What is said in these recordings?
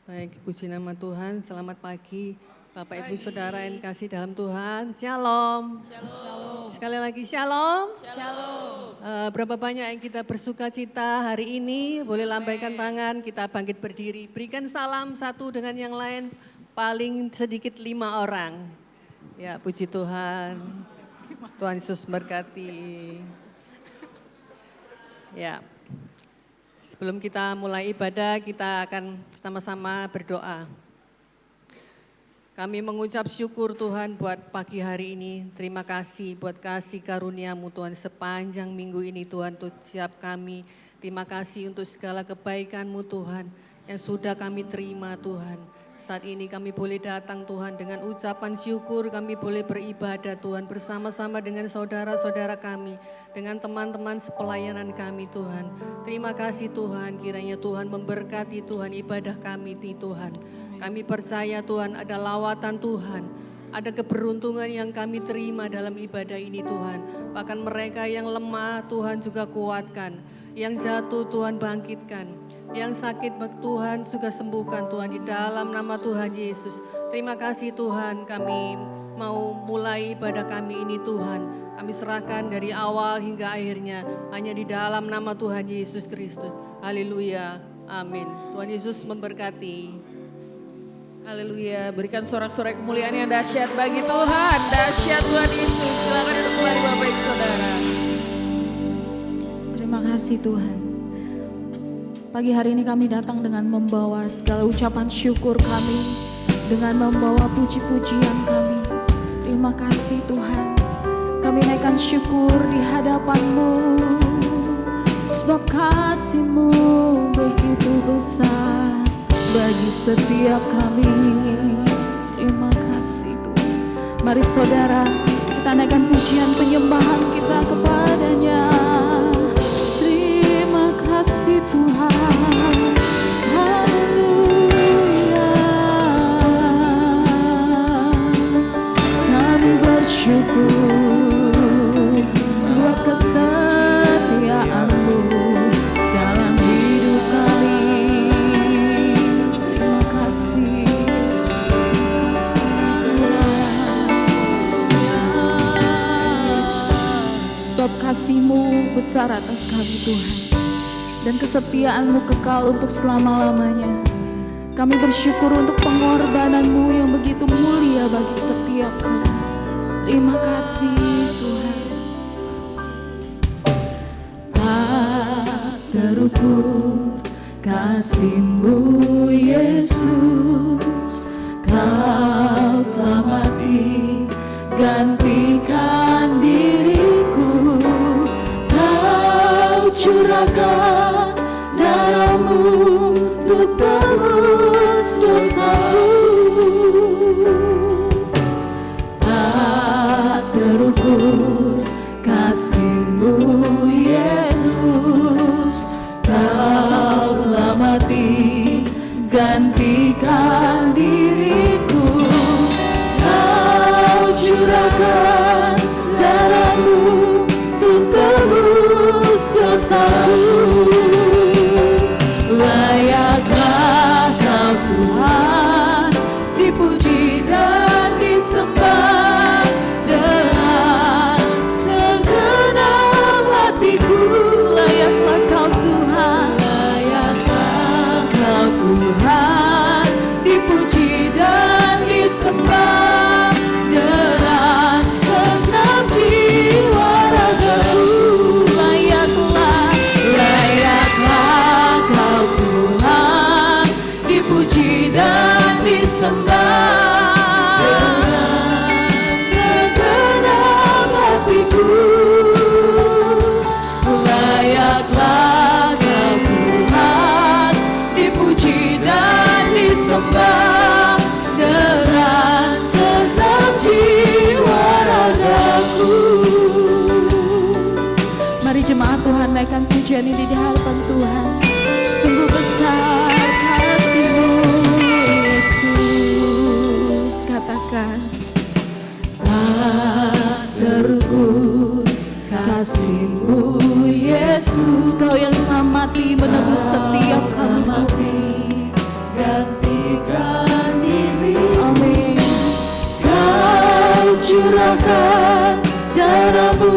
Baik, puji nama Tuhan, selamat pagi Bapak Ibu Saudara yang kasih dalam Tuhan. Shalom. Shalom. Sekali lagi shalom. Shalom. Berapa banyak yang kita bersuka cita hari ini, boleh lambaikan tangan, kita bangkit berdiri. Berikan salam satu dengan yang lain, paling sedikit 5 orang. Ya, puji Tuhan. Tuhan Yesus berkati. Ya. Sebelum kita mulai ibadah, kita akan sama-sama berdoa. Kami mengucap syukur Tuhan buat pagi hari ini. Terima kasih buat kasih karunia-Mu Tuhan sepanjang minggu ini Tuhan untuk setiap kami. Terima kasih untuk segala kebaikan-Mu Tuhan yang sudah kami terima Tuhan. Saat ini kami boleh datang Tuhan dengan ucapan syukur, kami boleh beribadah Tuhan bersama-sama dengan saudara-saudara kami, dengan teman-teman sepelayanan kami Tuhan. Terima kasih Tuhan, kiranya Tuhan memberkati Tuhan ibadah kami Tuhan. Kami percaya Tuhan ada lawatan Tuhan, ada keberuntungan yang kami terima dalam ibadah ini Tuhan. Bahkan mereka yang lemah Tuhan juga kuatkan, yang jatuh Tuhan bangkitkan. Yang sakit Tuhan juga sembuhkan Tuhan di dalam nama Tuhan Yesus. Terima kasih Tuhan, kami mau mulai ibadah kami ini Tuhan. Kami serahkan dari awal hingga akhirnya hanya di dalam nama Tuhan Yesus Kristus. Haleluya, amin. Tuhan Yesus memberkati. Haleluya, berikan sorak-sorai kemuliaan yang dahsyat bagi Tuhan. Dahsyat Tuhan Yesus, silakan duduk kembali Bapak Ibu Saudara. Terima kasih Tuhan. Pagi hari ini kami datang dengan membawa segala ucapan syukur kami, dengan membawa puji-pujian kami. Terima kasih Tuhan, kami naikkan syukur di hadapan-Mu, sebab kasih-Mu begitu besar bagi setiap kami. Terima kasih Tuhan. Mari saudara, kita naikkan pujian penyembahan kita kepada-Nya. Terima kasih Tuhan, haleluya. Kami bersyukur buat kesetiaan-Mu dalam hidup kami. Terima kasih Yesus, terima kasih Tuhan. Sebab kasih-Mu besar atas kami Tuhan, dan kesetiaan-Mu kekal untuk selama-lamanya. Kami bersyukur untuk pengorbanan-Mu yang begitu mulia bagi setiap kami. Terima kasih Tuhan. Tak terukur kasih-Mu Yesus, Kau telah mati gantikan diriku. Kau curahkan darah-Mu untuk tebus dosaku. Tak terukur kasih-Mu Yesus, Kau telah mati gantikan diriku. Kau curahkan darah-Mu untuk tebus dosaku. Layaklah Kau Tuhan dipuji dan disembah dengan segenap hatiku. Layaklah Kau Tuhan, layaklah Kau Tuhan dipuji dan disembah dengan segenap jiwa ragaku. Layaklah Kau Tuhan dipuji dan disembah dengan segenap hatiku. Layaklah Kau Tuhan dipuji dan disembah dengan segenap jiwa ragaku. Mari jemaat Tuhan naikkan pujian ini di hadapan Tuhan. Sungguh besar kasih-Mu Yesus. Katakan, tak terukur kasih-Mu Yesus, Kau yang telah mati menebus setiap kami. curahkan darah-Mu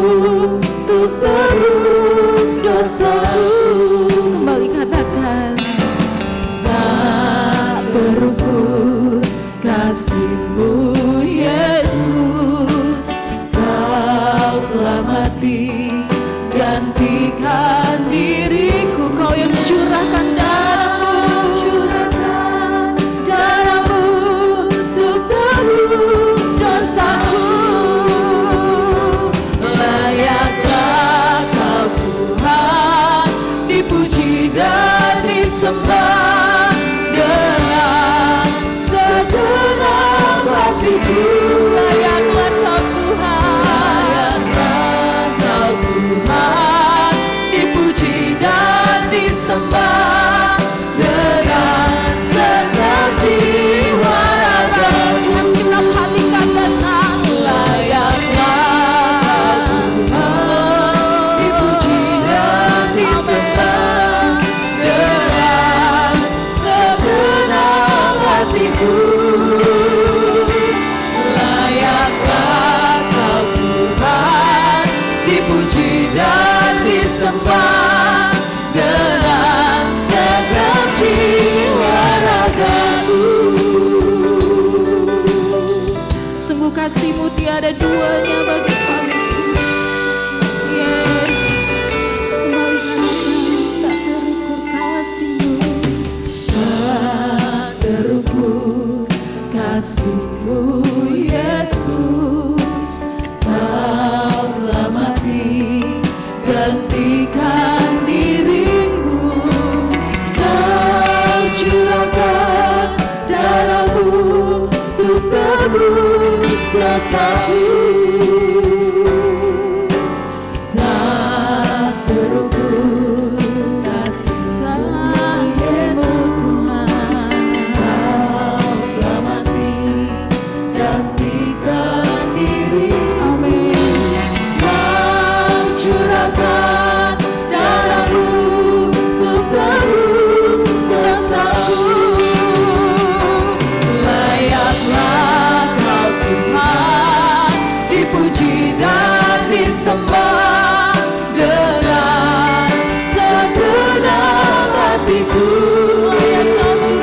untuk tebus dosaku. Kembali katakan, tak terukur kasih-Mu Yesus, Kau telah mati gantikan diriku. Kau yang curahkan darah-Mu untuk tebus dosaku. Layaklah Kau Tuhan dipuji dan disembah dengan segenap hatiku. Layaklah Kau Tuhan, layaklah Kau Tuhan dipuji dan disembah dengan segenap jiwa raga. Segenap hati katakan, layaklah Tuhan dipuji dan disembah dengan segenap hatiku. Layaklah Kau Tuhan dipuji dan disembah dengan segenap jiwa ragaku. Sungguh kasih-Mu tiada duanya bagi kami. Yesus, tak terukur kasih-Mu, tak terukur kasih-Mu Yesus, Kau telah mati gantikan diriku. Kau curahkan darah-Mu untuk tebus dosaku. Tak terukur kasih-Mu Yesus, Tuhan, Kau telah mati gantikan diri. Amin. Kau curahkan darah-Mu untuk tebus dosaku. Layaklah Kau Tuhan dipuji dan disembah dengan segenap hatiku. Layaklah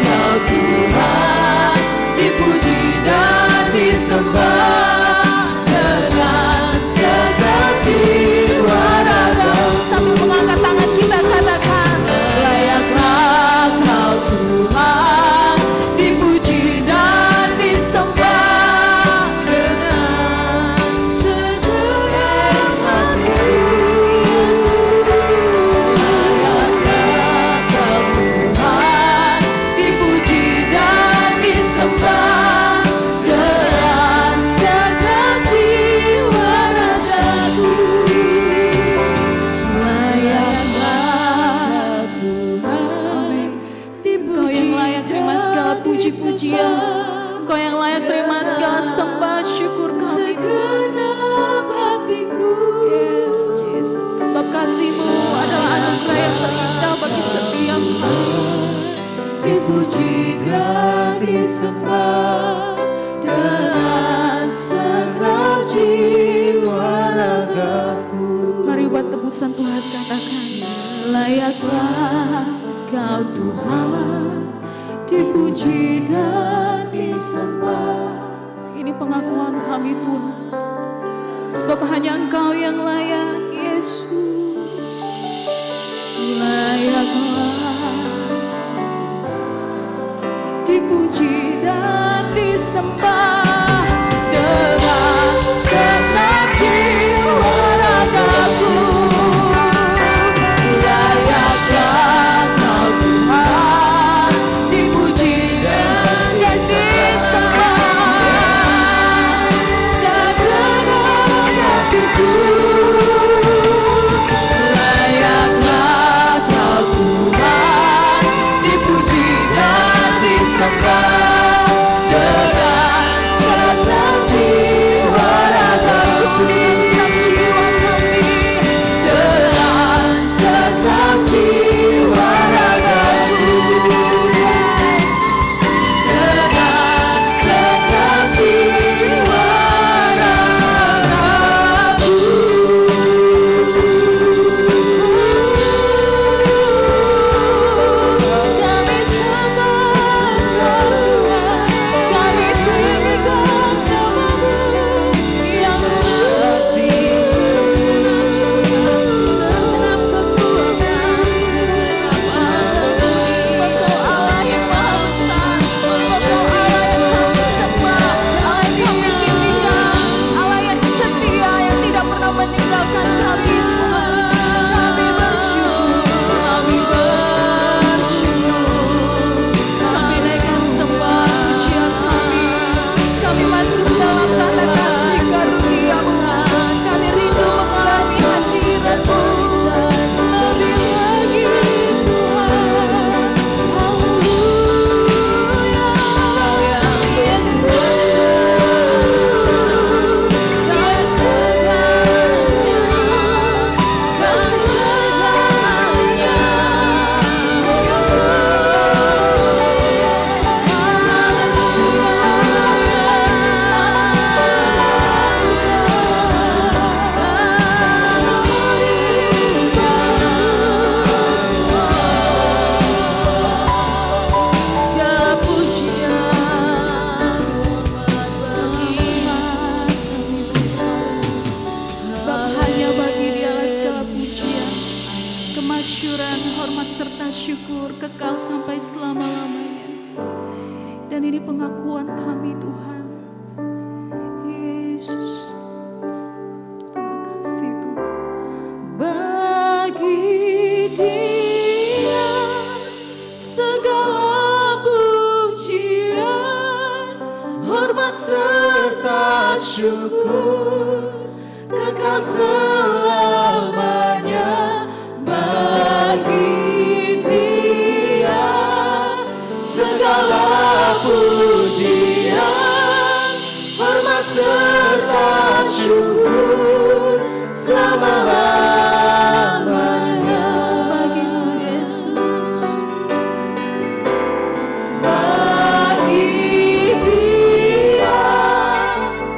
Kau Tuhan dipuji dan disembah dengan segenap jiwa raga. Sambil mengangkat tangan kita katakan, layaklah Kau Tuhan dipuji dan disembah dengan segenap hatiku. Layaklah Kau Tuhan dipuji dan disembah dengan segenap jiwa ragaku. Layaklah Tuhan dipuji. Kau yang layak terima segala puji-pujian, Kau yang layak terima segala sembah syukur kami. Segenap hatiku, yes Jesus, sebab kasih-Mu adalah anugerah yang terindah bagi setiap hamba. Dipuji dan disembah dengan segenap jiwa ragaku. Mari buat tebusan Tuhan katakan, layaklah Kau Tuhan dipuji dan disembah. Ini pengakuan kami Tuhan, sebab hanya Engkau yang layak Yesus. Layaklah dipuji dan disembah dengan segenap jiwa ragaku. Layaklah Kau Tuhan dipuji dan disembah segenap hatiku. Layaklah Kau bersyukur kekal sampai selama-lamanya. Dan ini pengakuan kami Tuhan. Yesus, terima kasih Tuhan. Bagi Dia segala pujian, hormat serta syukur kekal selamanya. Bagi Dia segala pujian, hormat serta syukur selama-lamanya. Bagimu Yesus, bagi Dia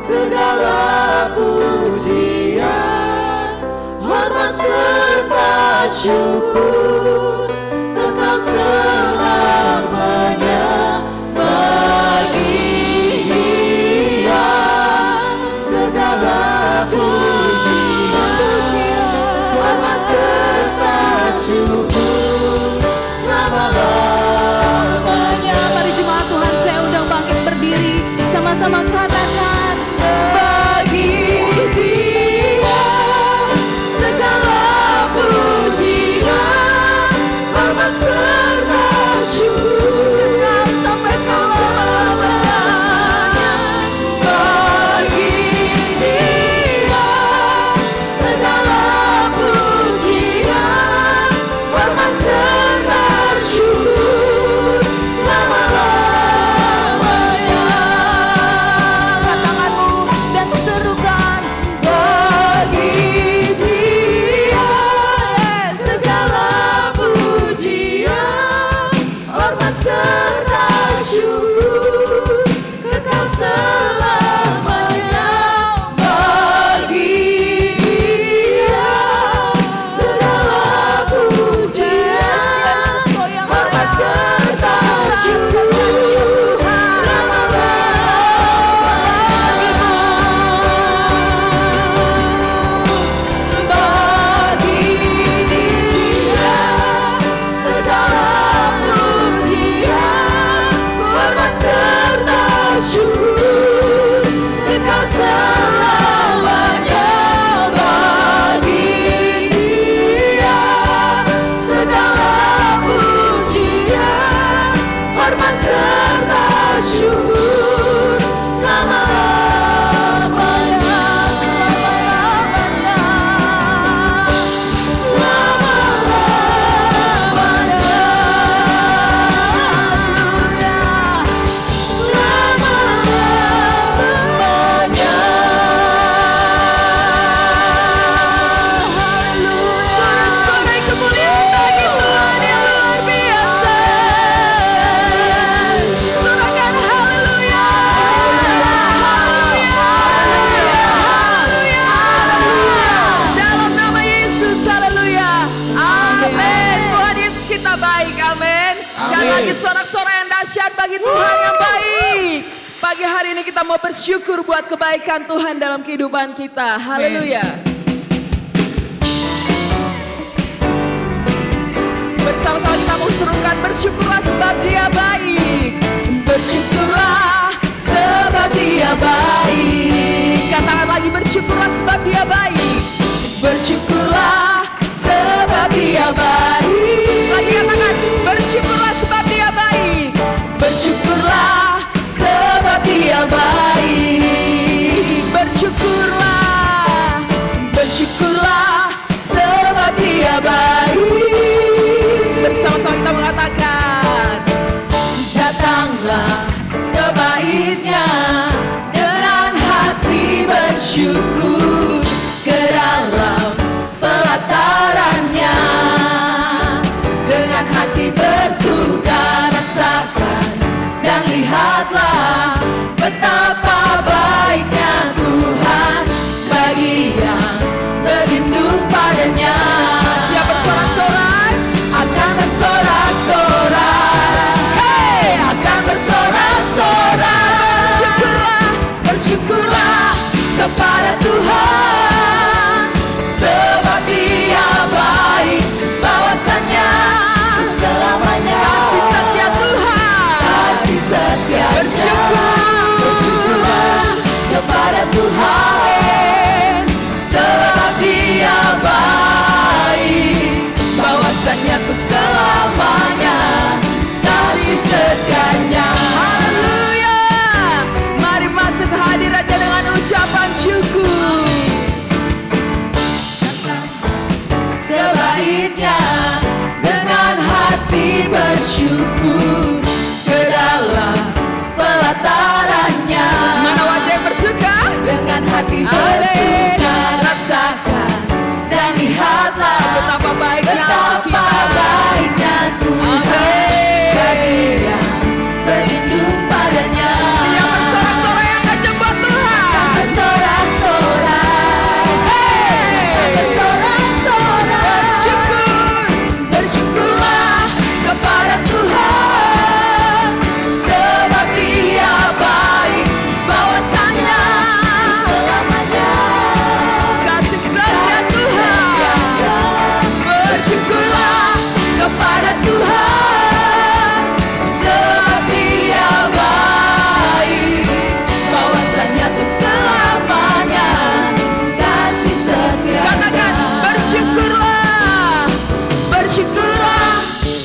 segala pujian, hormat serta syukur kekal selamanya. Bagi Dia segala pujian, hormat serta syukur selama-lamanya. Mari jemaat Tuhan, saya undang bangkit berdiri, sama-sama katakan, bagi Dia segala pujian, hormat serta syukur kekal sampai selama-lamanya. Bagi Dia segala pujian, hormat serta syukur selama-lamanya. Angkat tanganmu dan serukan, bagi Dia segala pujian, hormat serta syukur kekal selamanya. Bagi Dia segala pujian, hormat serta syukur selama-lamanya. Bagi Dia segala pujian, hormat serta syukur kekal selamanya. Bagi Dia segala pujian, hormat serta syukur selama-lamanya. Selama-lamanya. Selama-lamanya. Sorak-sorai kemuliaan bagi Tuhan yang luar biasa. Sorakan haleluya. Haleluya. Haleluya. Dalam nama Yesus, haleluya. Amin. Tuhan Yesus kita baik, amin. Sekali lagi sorak-sorai yang dahsyat bagi Tuhan yang baik. Pagi hari ini kita mau bersyukur buat kebaikan Tuhan dalam kehidupan kita. Haleluya. Bersama-sama kita mau serukan, bersyukurlah sebab Dia baik. Bersyukurlah sebab Dia baik. Katakan lagi, bersyukurlah sebab Dia baik. Bersyukurlah sebab Dia baik. Lagi katakan, bersyukurlah sebab Dia baik. Bersyukurlah sebab Dia baik. Bersyukurlah, bersyukurlah sebab Dia baik. Bersama-sama kita mengatakan, datanglah ke bait-Nya dengan hati bersyukur, ke dalam pelataran-Nya dengan hati bersuka. Rasakan dan lihatlah betapa baiknya Tuhan bagi yang berlindung padanya. Siap bersorak-sorai, akan bersorak-sorai. Hey, akan bersorak-sorak. Bersyukurlah, bersyukurlah kepada Tuhan. sudah rasakan dan lihatlah betapa baiknya Tuhan bagi yang berlindung padanya. Siapa sorak-sorai yang kencang buat Tuhan? Sorak-sorai, sorak-sorai. Bersyukurlah kepada Tuhan, sebab Dia baik, bahwasanya selamanya kasih setia Tuhan. Bersyukurlah kepada Tuhan, sebab Dia baik, bahwasanya untuk selamanya kasih setia. Katakan bersyukurlah, bersyukurlah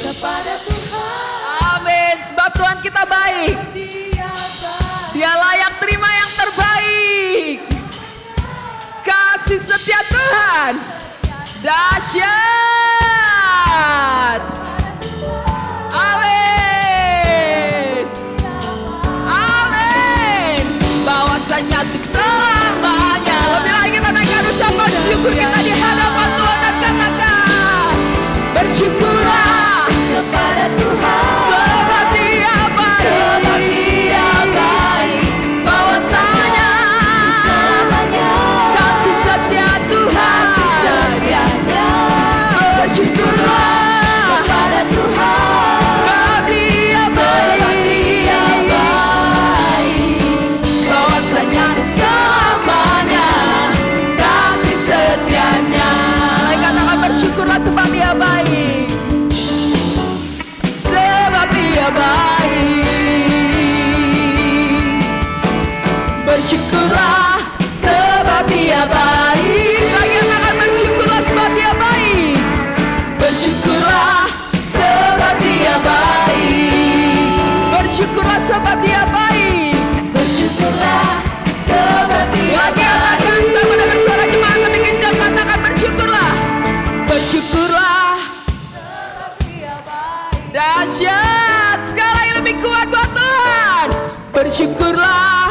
kepada Tuhan. Amin. Sebab Tuhan kita baik, Dia layak terima yang terbaik. Kasih setia Tuhan dahsyat. Amin. Amin. Bahwasanya untuk selamanya. Lebih lagi kita naikkan ucapan syukur kita di hadapan Tuhan dan katakan bersyukurlah kepada Tuhan, sebab Dia baik, bahwasanya selamanya kasih setia Tuhan. Bersyukurlah kepada Tuhan, sebab Dia baik, bahwasanya untuk selamanya kasih setianya. Katakan bersyukurlah sebab Dia baik, sebab Dia baik. Bersyukurlah sebab Dia baik. Katakan bersyukurlah sebab Dia baik. Bersyukurlah sebab Dia baik. Bersyukurlah sebab Dia baik. Bersyukurlah sebab Dia baik. Katakan sama dengan suara jemaat lebih kencang, katakan bersyukurlah. Bersyukurlah sebab Dia baik. Dahsyat. Sekali lagi lebih kuat buat Tuhan. Bersyukurlah.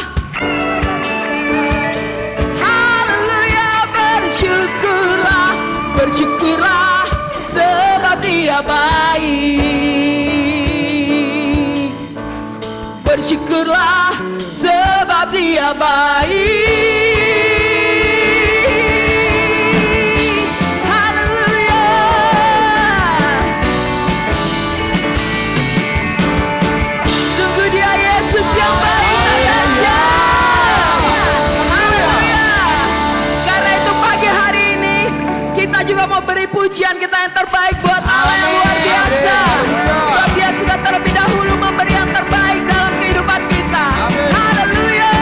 Haleluya. Bersyukurlah. Bersyukurlah sebab Dia baik. Bersyukurlah sebab Dia baik. Haleluya. Sungguh Dia Yesus yang baik dan dahsyat. Haleluya. Karena itu pagi hari ini kita juga mau beri pujian kita yang terbaik buat Allah yang luar biasa. Sebab Dia sudah terlebih dahulu memberi yang terbaik dalam kehidupan kita. Haleluya.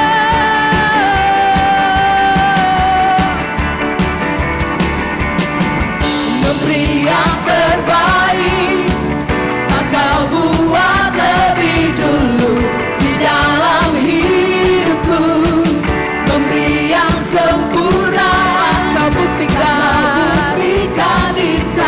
Memberi yang terbaik, Engkau buat lebih dulu di dalam hidupku. Memberi yang sempurna, Engkau buktikan di sana.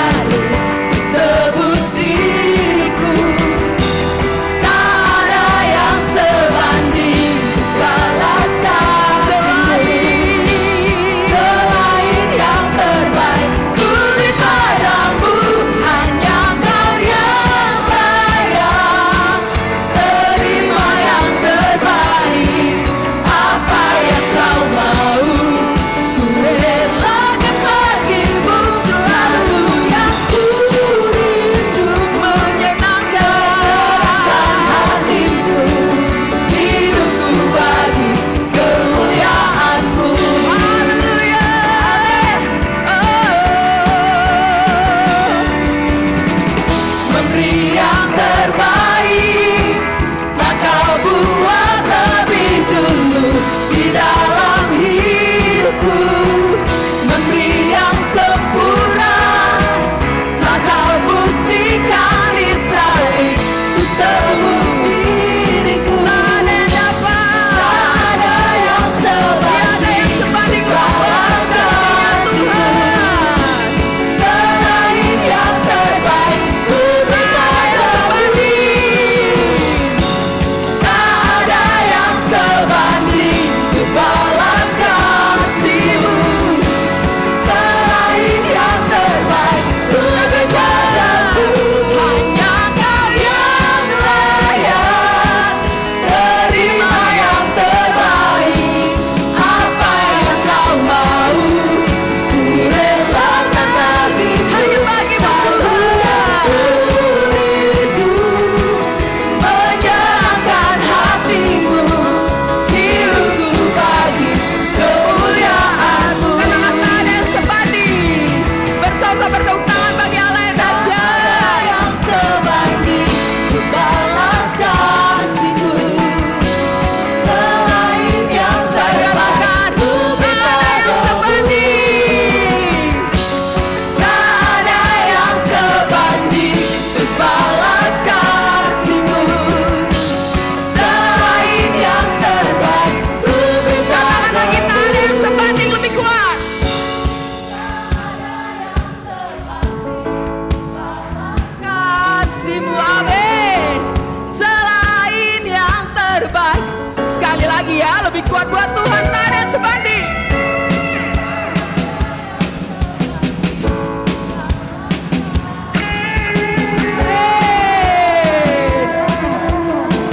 Buat Tuhan tak ada sebanding.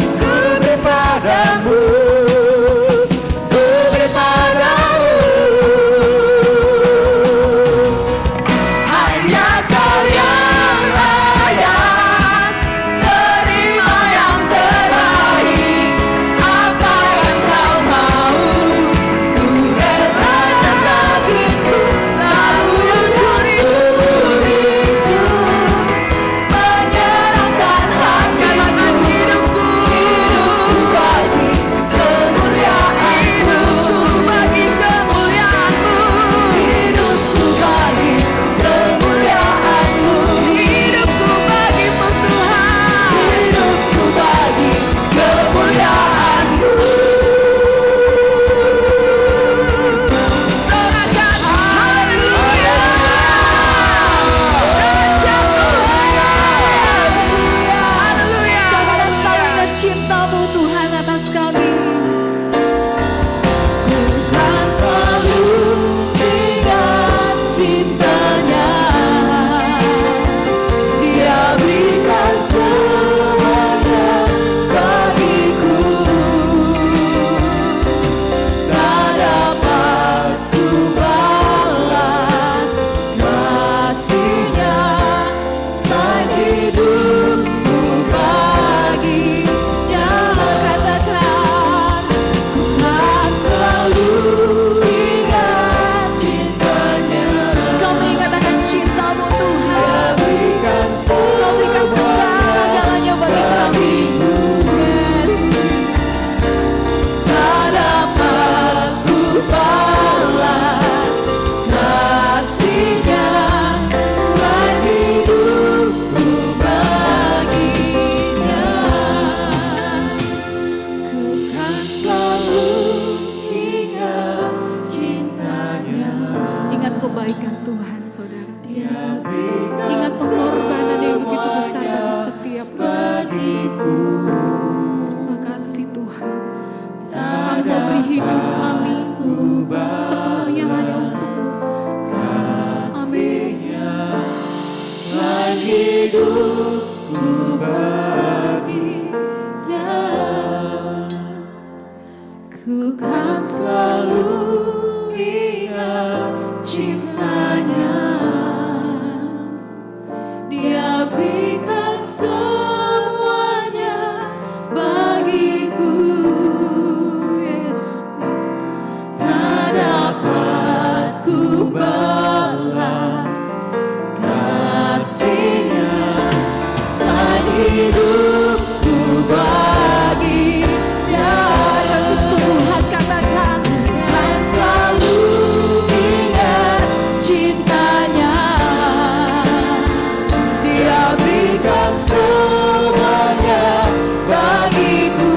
Ku beri padamu, Hanya Kau yang layak, terima yang terbaik. Apa yang Kau mau, ku relakan bagiku. Selalu rindu menyerahkan hati hidupku bagi kemuliaan, hidupku bagi kemuliaan-Mu, hidupku bagi kemuliaan-Mu, hidupku bagimu Tuhan, hidupku bagi kemuliaan-Mu. Sorakan haleluya, dahsyat Tuhan, haleluya. Kami selalu ingat cinta-Mu Tuhan atas kami. ku kan selalu ingat cintanya. Dia berikan semuanya bagiku, tak dapat ku balas kasih-Nya selain hidupku baginya. Katakan, Ku kan selalu ingat cintanya. kami ingat akan cinta-Mu Tuhan. Berikan Kau berikan segala-galanya bagi kami. Yes. tak dapat ku balas kasih-Nya selain hidupku baginya. Ku kan selalu ingat cintanya. Ingat kebaikan Tuhan, saudara. Dia berikan Ingat pengorbanan yang begitu besar bagi setiap kami. bagiku, Terima kasih Tuhan. Kami mau beri hidup kami sepenuhnya hanya untuk-Mu. Amin. selain hidupku baginya. Ku kan selalu ingat cintanya. Dia berikan semuanya bagiku. Yes, yes. Tak dapat ku balas kasih-Nya selain hidupku baginya. Dengan kesungguhan katakan, Kan selalu ingat cintanya. Dia berikan semuanya bagiku,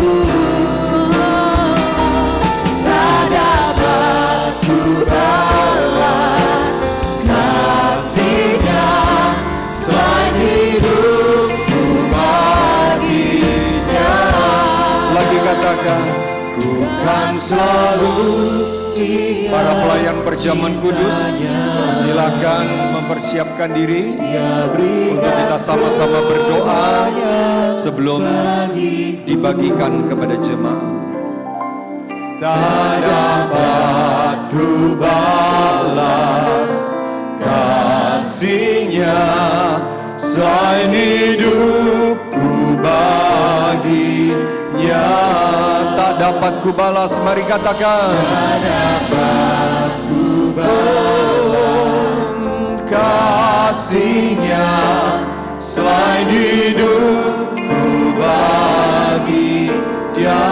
tak dapat ku balas kasih-Nya selain hidupku baginya. Lagi katakan, ku kan selalu. Para pelayan perjamuan kudus, silakan mempersiapkan diri untuk kita sama-sama berdoa sebelum dibagikan kepada jemaat. Tak dapat ku balas kasih-Nya selain hidupku baginya. Tak dapat ku balas, mari katakan. Tak dapat ku balas kasih-Nya selain hidupku baginya.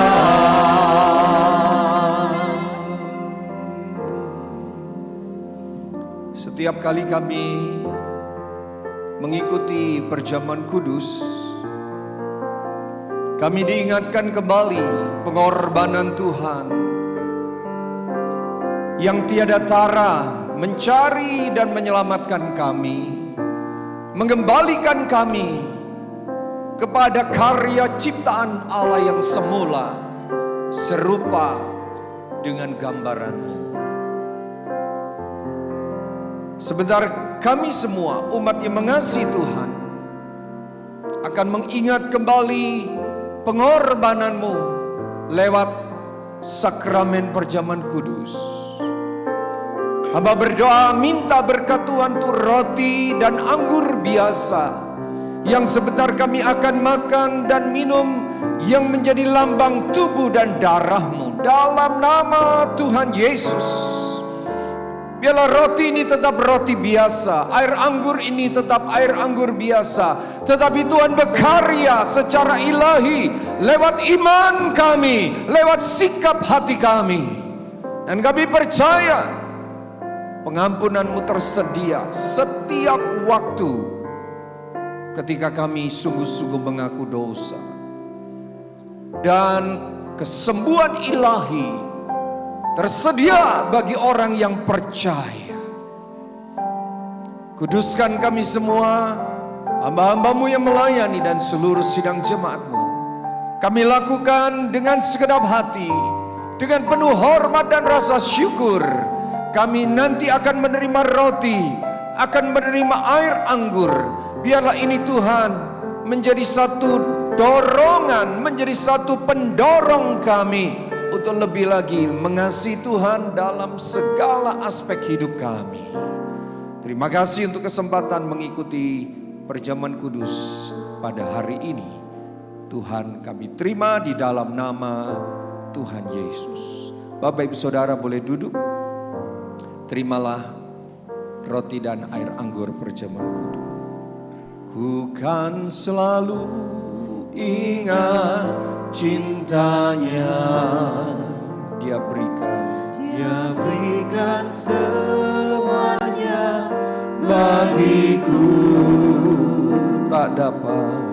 Setiap kali kami mengikuti perjamuan kudus, kami diingatkan kembali pengorbanan Tuhan yang tiada tara mencari dan menyelamatkan kami, mengembalikan kami kepada karya ciptaan Allah yang semula, serupa dengan gambaran-Mu. Sebentar kami semua umat yang mengasihi Tuhan akan mengingat kembali pengorbanan-Mu lewat sakramen perjamuan kudus. Hamba berdoa minta berkat Tuhan untuk roti dan anggur biasa yang sebentar kami akan makan dan minum, yang menjadi lambang tubuh dan darah-Mu dalam nama Tuhan Yesus. Biarlah roti ini tetap roti biasa, air anggur ini tetap air anggur biasa, tetapi Tuhan berkarya secara ilahi lewat iman kami, lewat sikap hati kami. Dan kami percaya pengampunan-Mu tersedia setiap waktu ketika kami sungguh-sungguh mengaku dosa. Dan kesembuhan ilahi tersedia bagi orang yang percaya. Kuduskan kami semua, hamba-hamba-Mu yang melayani dan seluruh sidang jemaat-Mu. Kami lakukan dengan segenap hati, dengan penuh hormat dan rasa syukur. Kami nanti akan menerima roti, akan menerima air anggur. Biarlah ini Tuhan menjadi satu dorongan, menjadi satu pendorong kami untuk lebih lagi mengasihi Tuhan dalam segala aspek hidup kami. Terima kasih untuk kesempatan mengikuti perjamuan kudus pada hari ini. Tuhan kami terima di dalam nama Tuhan Yesus. Bapak Ibu Saudara boleh duduk. Terimalah roti dan air anggur perjamuan kudus. Ku kan selalu ingat cintanya Dia berikan semuanya bagiku. Tak dapat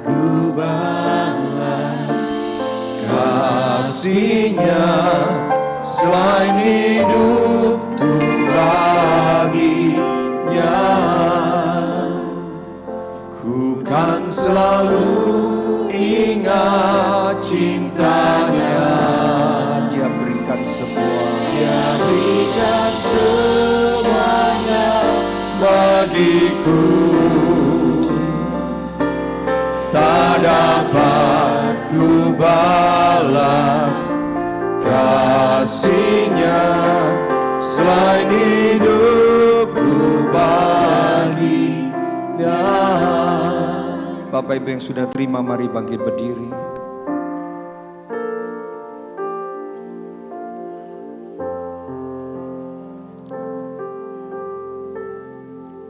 ku balas kasih-Nya selain hidupku baginya. Ku kan selalu ingat cintanya. Dia berikan semuanya bagiku. Tak dapat ku balas kasih-Nya selain hidupku baginya. Bapak Ibu yang sudah terima, mari bangkit berdiri.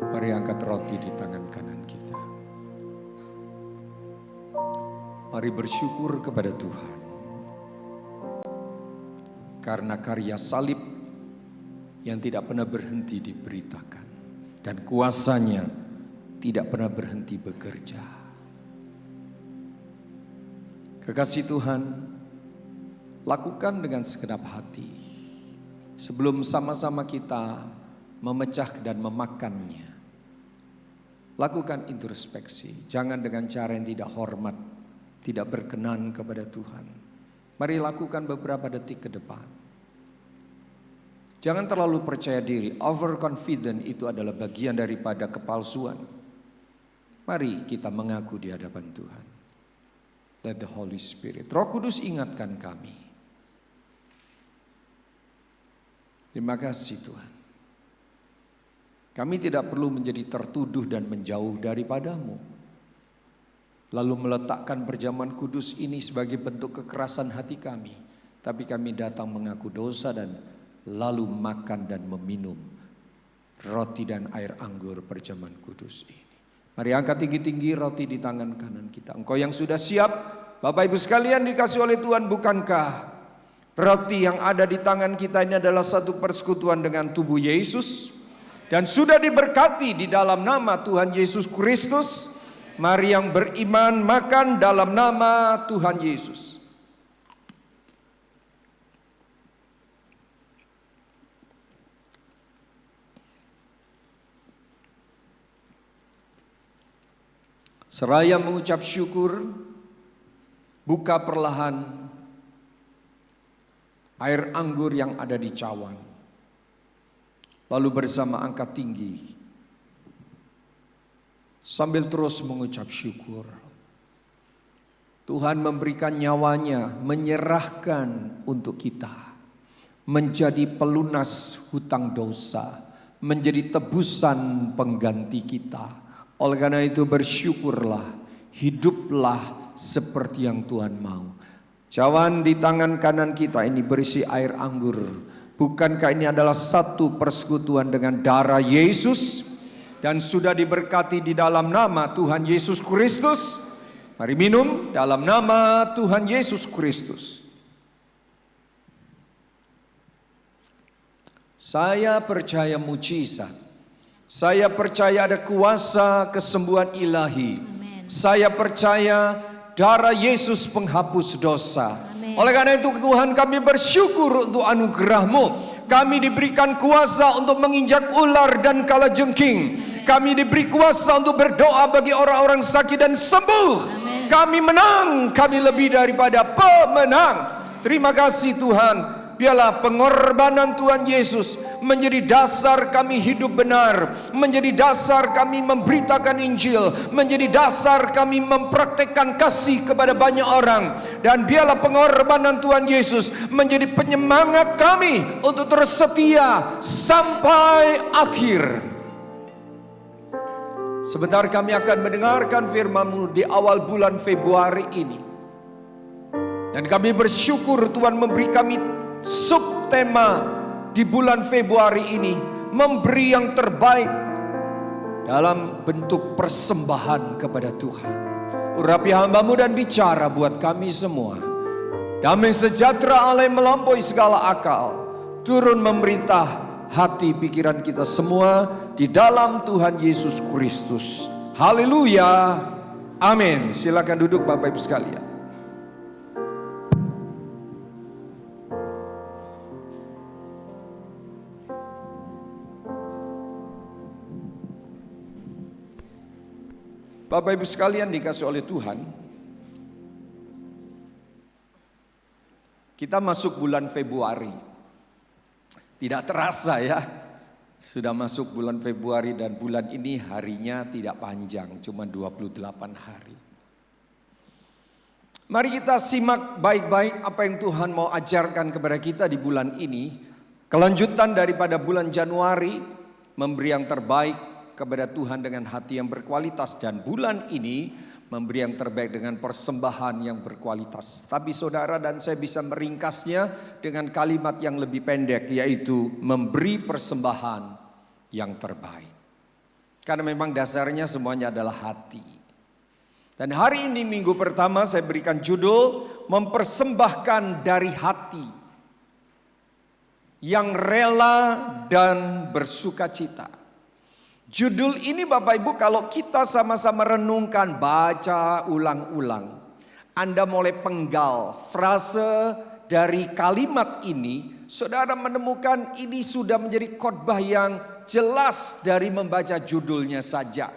Mari angkat roti di tangan kanan kita. Mari bersyukur kepada Tuhan karena karya salib yang tidak pernah berhenti diberitakan dan kuasa-Nya tidak pernah berhenti bekerja. Kekasih Tuhan, lakukan dengan segenap hati sebelum sama-sama kita memecah dan memakannya. Lakukan introspeksi, jangan dengan cara yang tidak hormat, tidak berkenan kepada Tuhan. Mari lakukan beberapa detik ke depan. Jangan terlalu percaya diri, overconfident itu adalah bagian daripada kepalsuan. Mari kita mengaku di hadapan Tuhan. Let the Holy Spirit, Roh Kudus ingatkan kami. Terima kasih Tuhan. Kami tidak perlu menjadi tertuduh dan menjauh daripada-Mu, lalu meletakkan perjamuan kudus ini sebagai bentuk kekerasan hati kami. Tapi kami datang mengaku dosa dan lalu makan dan meminum roti dan air anggur perjamuan kudus ini. Mari angkat tinggi-tinggi roti di tangan kanan kita. Engkau yang sudah siap, Bapak Ibu sekalian dikasih oleh Tuhan, bukankah roti yang ada di tangan kita ini adalah satu persekutuan dengan tubuh Yesus? Dan sudah diberkati di dalam nama Tuhan Yesus Kristus. Mari yang beriman makan dalam nama Tuhan Yesus. Seraya mengucap syukur, buka perlahan air anggur yang ada di cawan. Lalu bersama angkat tinggi, sambil terus mengucap syukur. Tuhan memberikan nyawanya, menyerahkan untuk kita, menjadi pelunas hutang dosa, menjadi tebusan pengganti kita. Oleh karena itu bersyukurlah, hiduplah seperti yang Tuhan mau. Cawan di tangan kanan kita ini berisi air anggur. Bukankah ini adalah satu persekutuan dengan darah Yesus? Dan sudah diberkati di dalam nama Tuhan Yesus Kristus. Mari minum dalam nama Tuhan Yesus Kristus. Saya percaya mujizat. Saya percaya ada kuasa kesembuhan ilahi. Saya percaya darah Yesus penghapus dosa. Oleh karena itu Tuhan, kami bersyukur untuk anugerah-Mu. Kami diberikan kuasa untuk menginjak ular dan kalajengking. Kami diberi kuasa untuk berdoa bagi orang-orang sakit dan sembuh. Kami menang, kami lebih daripada pemenang. Terima kasih Tuhan. Biarlah pengorbanan Tuhan Yesus menjadi dasar kami hidup benar, menjadi dasar kami memberitakan Injil, menjadi dasar kami mempraktekkan kasih kepada banyak orang. Dan biarlah pengorbanan Tuhan Yesus menjadi penyemangat kami untuk terus setia sampai akhir. Sebentar kami akan mendengarkan firman-Mu di awal bulan Februari ini. Dan kami bersyukur Tuhan memberi kami subtema di bulan Februari ini, memberi yang terbaik dalam bentuk persembahan kepada Tuhan. Urapi hamba-Mu dan bicara buat kami semua. Damai sejahtera Allah yang melampaui segala akal turun memerintah hati pikiran kita semua di dalam Tuhan Yesus Kristus. Haleluya. Amin. Silakan duduk Bapak Ibu sekalian. Bapak Ibu sekalian dikasih oleh Tuhan, kita masuk bulan Februari. Tidak terasa ya, sudah masuk bulan Februari dan bulan ini harinya tidak panjang, cuma 28 hari. Mari kita simak baik-baik apa yang Tuhan mau ajarkan kepada kita di bulan ini. Kelanjutan daripada bulan Januari, memberi yang terbaik kepada Tuhan dengan hati yang berkualitas, dan bulan ini memberi yang terbaik dengan persembahan yang berkualitas. Tapi saudara dan saya bisa meringkasnya dengan kalimat yang lebih pendek, yaitu memberi persembahan yang terbaik. Karena memang dasarnya semuanya adalah hati. Dan hari ini minggu pertama saya berikan judul mempersembahkan dari hati yang rela dan bersukacita. Judul ini Bapak Ibu kalau kita sama-sama renungkan, baca ulang-ulang, Anda mulai penggal frase dari kalimat ini, saudara menemukan ini sudah menjadi khotbah yang jelas dari membaca judulnya saja.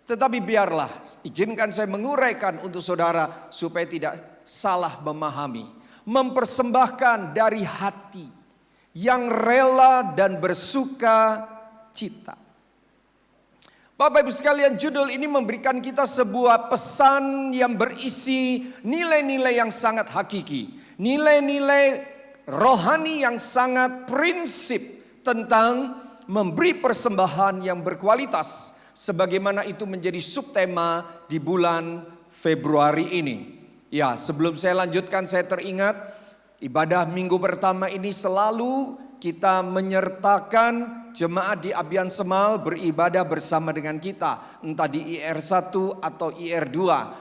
Tetapi biarlah, izinkan saya menguraikan untuk saudara supaya tidak salah memahami. Mempersembahkan dari hati yang rela dan bersuka cita. Bapak Ibu sekalian, judul ini memberikan kita sebuah pesan yang berisi nilai-nilai yang sangat hakiki. Nilai-nilai rohani yang sangat prinsip tentang memberi persembahan yang berkualitas. Sebagaimana itu menjadi subtema di bulan Februari ini. Ya, sebelum saya lanjutkan saya teringat ibadah minggu pertama ini selalu kita menyertakan jemaat di Abian Semal beribadah bersama dengan kita. Entah di IR1 atau IR2.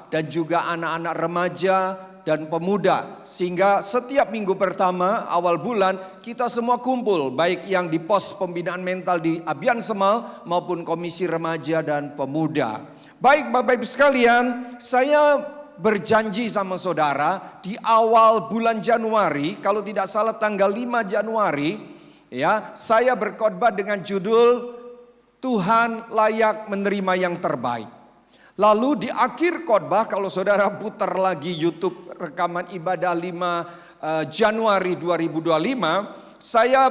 Dan juga anak-anak remaja dan pemuda. Sehingga setiap minggu pertama awal bulan kita semua kumpul. Baik yang di pos pembinaan mental di Abian Semal maupun komisi remaja dan pemuda. Baik Bapak Ibu sekalian, saya berjanji sama saudara di awal bulan Januari, kalau tidak salah tanggal 5 Januari, ya, saya berkhotbah dengan judul Tuhan layak menerima yang terbaik. Lalu di akhir khotbah, kalau saudara putar lagi YouTube rekaman ibadah 5 Januari 2025, saya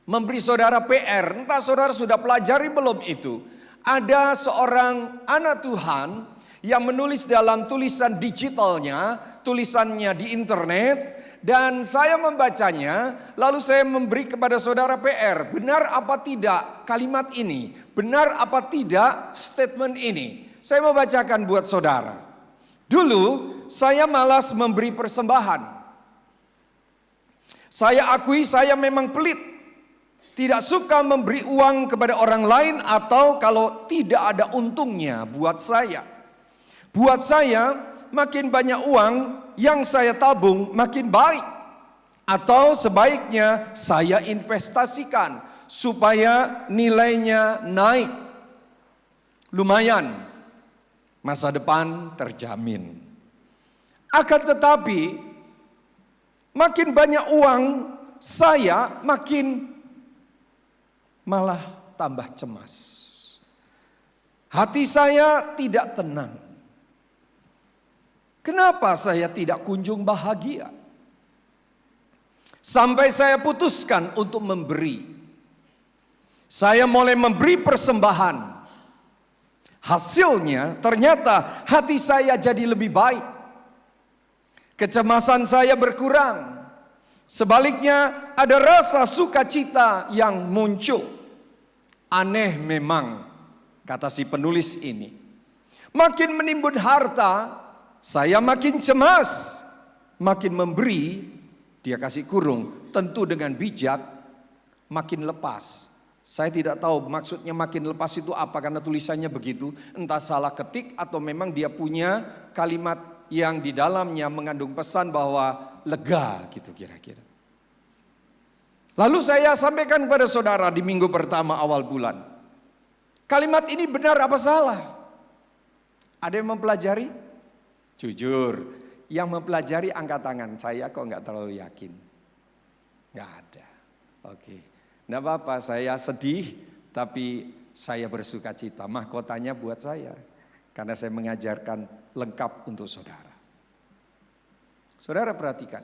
memberi saudara PR. Entah saudara sudah pelajari belum itu. Ada seorang anak Tuhan yang menulis dalam tulisan digitalnya, tulisannya di internet, dan saya membacanya, lalu saya memberi kepada saudara PR. Benar apa tidak kalimat ini? Benar apa tidak statement ini? Saya mau bacakan buat saudara. Dulu saya malas memberi persembahan. Saya akui saya memang pelit. Tidak suka memberi uang kepada orang lain atau kalau tidak ada untungnya buat saya. Buat saya makin banyak uang yang saya tabung makin baik. Atau sebaiknya saya investasikan supaya nilainya naik. Lumayan, masa depan terjamin. Akan tetapi makin banyak uang saya makin malah tambah cemas. Hati saya tidak tenang. Kenapa saya tidak kunjung bahagia? Sampai saya putuskan untuk memberi. Saya mulai memberi persembahan. Hasilnya ternyata hati saya jadi lebih baik. Kecemasan saya berkurang. Sebaliknya ada rasa sukacita yang muncul. Aneh memang, kata si penulis ini. Makin menimbun harta, saya makin cemas. Makin memberi, dia kasih kurung, tentu dengan bijak, makin lepas. Saya tidak tahu maksudnya makin lepas itu apa, karena tulisannya begitu. Entah salah ketik atau memang dia punya kalimat yang di dalamnya mengandung pesan bahwa lega gitu kira-kira. Lalu saya sampaikan kepada saudara di minggu pertama awal bulan. Kalimat ini benar apa salah? Ada yang mempelajari? Jujur, yang mempelajari angkat tangan. Saya kok nggak terlalu yakin. Nggak ada. Oke, nggak apa-apa, saya sedih tapi saya bersuka cita. Mahkotanya buat saya. Karena saya mengajarkan lengkap untuk saudara. Saudara perhatikan.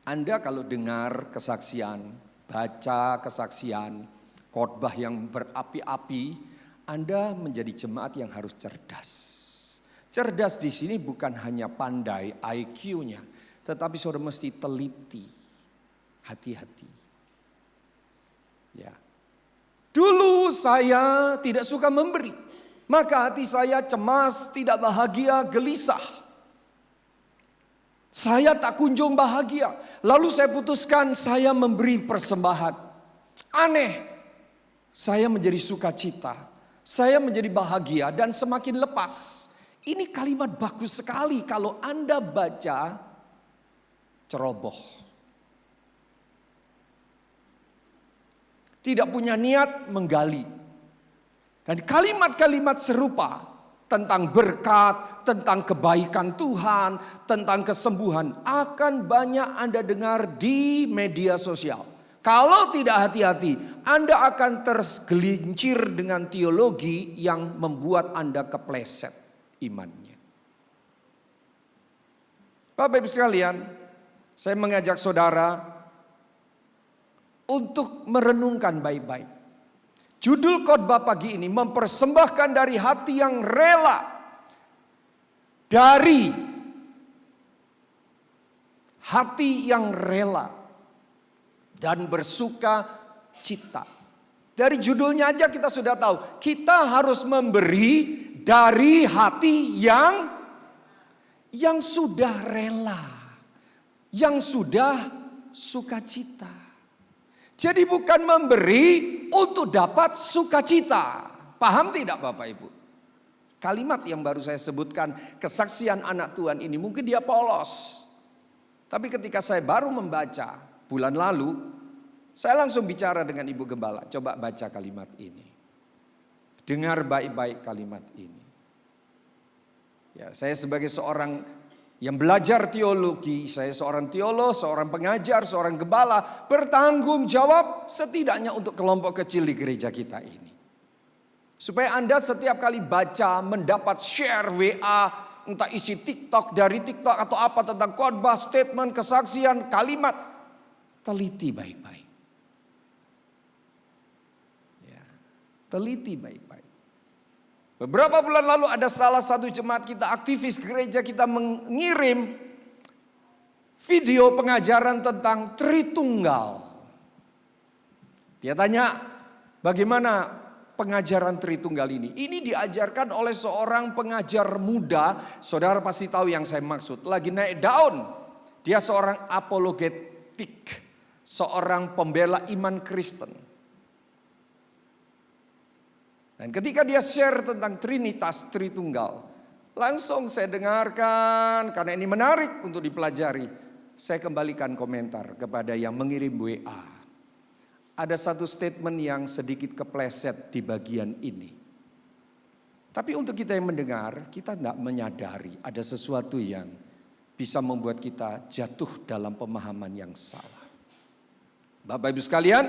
Anda kalau dengar kesaksian, baca kesaksian, khotbah yang berapi-api, Anda menjadi jemaat yang harus cerdas. Cerdas di sini bukan hanya pandai IQ-nya, tetapi saudara mesti teliti, hati-hati. Ya. Dulu saya tidak suka memberi, maka hati saya cemas, tidak bahagia, gelisah. Saya tak kunjung bahagia. Lalu saya putuskan saya memberi persembahan. Aneh. Saya menjadi sukacita. Saya menjadi bahagia dan semakin lepas. Ini kalimat bagus sekali kalau Anda baca ceroboh. Tidak punya niat menggali. Dan kalimat-kalimat serupa tentang berkat, tentang kebaikan Tuhan, tentang kesembuhan akan banyak Anda dengar di media sosial. Kalau tidak hati-hati, Anda akan tergelincir dengan teologi yang membuat Anda kepleset imannya. Bapak Ibu sekalian, saya mengajak saudara untuk merenungkan baik-baik. Judul khotbah pagi ini mempersembahkan dari hati yang rela. Dari hati yang rela dan bersuka cita. Dari judulnya aja kita sudah tahu. Kita harus memberi dari hati yang sudah rela. Yang sudah sukacita. Jadi bukan memberi untuk dapat sukacita. Paham tidak Bapak Ibu? Kalimat yang baru saya sebutkan, kesaksian anak Tuhan ini mungkin dia polos. Tapi ketika saya baru membaca bulan lalu, saya langsung bicara dengan Ibu Gembala. Coba baca kalimat ini. Dengar baik-baik kalimat ini. Ya, saya sebagai seorang yang belajar teologi, saya seorang teolog, seorang pengajar, seorang gembala, bertanggung jawab setidaknya untuk kelompok kecil di gereja kita ini. Supaya Anda setiap kali baca, mendapat share WA, entah isi TikTok, dari TikTok atau apa tentang khotbah, statement, kesaksian, kalimat, teliti baik-baik. Ya, teliti baik-baik. Beberapa bulan lalu ada salah satu jemaat kita, aktivis gereja kita mengirim video pengajaran tentang Tritunggal. Dia tanya, bagaimana pengajaran Tritunggal ini? Ini diajarkan oleh seorang pengajar muda, saudara pasti tahu yang saya maksud. Lagi naik daun, dia seorang apologetik, seorang pembela iman Kristen. Dan ketika dia share tentang Trinitas Tritunggal, langsung saya dengarkan, karena ini menarik untuk dipelajari. Saya kembalikan komentar kepada yang mengirim WA. Ada satu statement yang sedikit kepleset di bagian ini. Tapi untuk kita yang mendengar, kita tidak menyadari ada sesuatu yang bisa membuat kita jatuh dalam pemahaman yang salah. Bapak Ibu sekalian,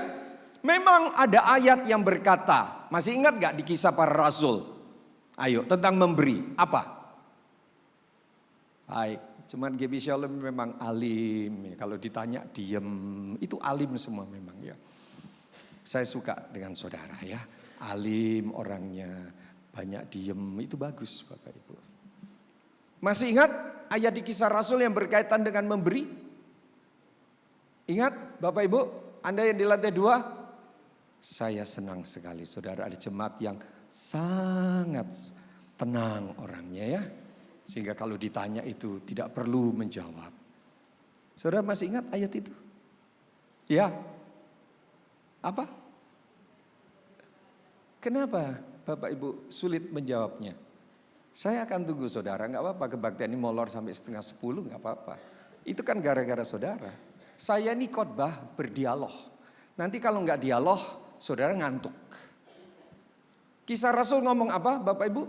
memang ada ayat yang berkata, masih ingat gak di Kisah Para Rasul? Ayo, tentang memberi, apa? Baik, cuman GB Shalom memang alim. Kalau ditanya diem, itu alim semua memang ya. Saya suka dengan saudara ya, alim orangnya, banyak diem, itu bagus Bapak Ibu. Masih ingat ayat di Kisah Rasul yang berkaitan dengan memberi? Ingat Bapak Ibu, Anda yang di lantai 2? Saya senang sekali saudara, ada jemaat yang sangat tenang orangnya ya. Sehingga kalau ditanya itu tidak perlu menjawab. Saudara masih ingat ayat itu? Ya. Apa? Kenapa Bapak Ibu sulit menjawabnya? Saya akan tunggu saudara, gak apa-apa kebaktian ini molor sampai 9:30 gak apa-apa. Itu kan gara-gara saudara. Saya ini khotbah berdialog. Nanti kalau gak dialog, saudara ngantuk. Kisah Rasul ngomong apa Bapak Ibu?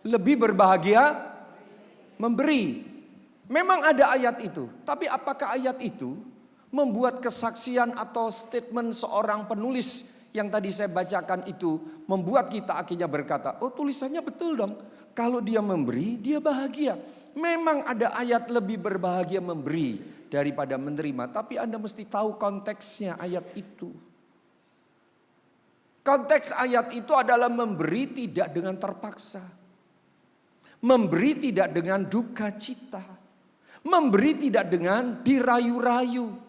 Lebih berbahagia memberi. Memang ada ayat itu, tapi apakah ayat itu membuat kesaksian atau statement seorang penulis yang tadi saya bacakan itu membuat kita akhirnya berkata, oh tulisannya betul dong. Kalau dia memberi, dia bahagia. Memang ada ayat lebih berbahagia memberi daripada menerima. Tapi Anda mesti tahu konteksnya ayat itu. Konteks ayat itu adalah memberi tidak dengan terpaksa. Memberi tidak dengan duka cita. Memberi tidak dengan dirayu-rayu.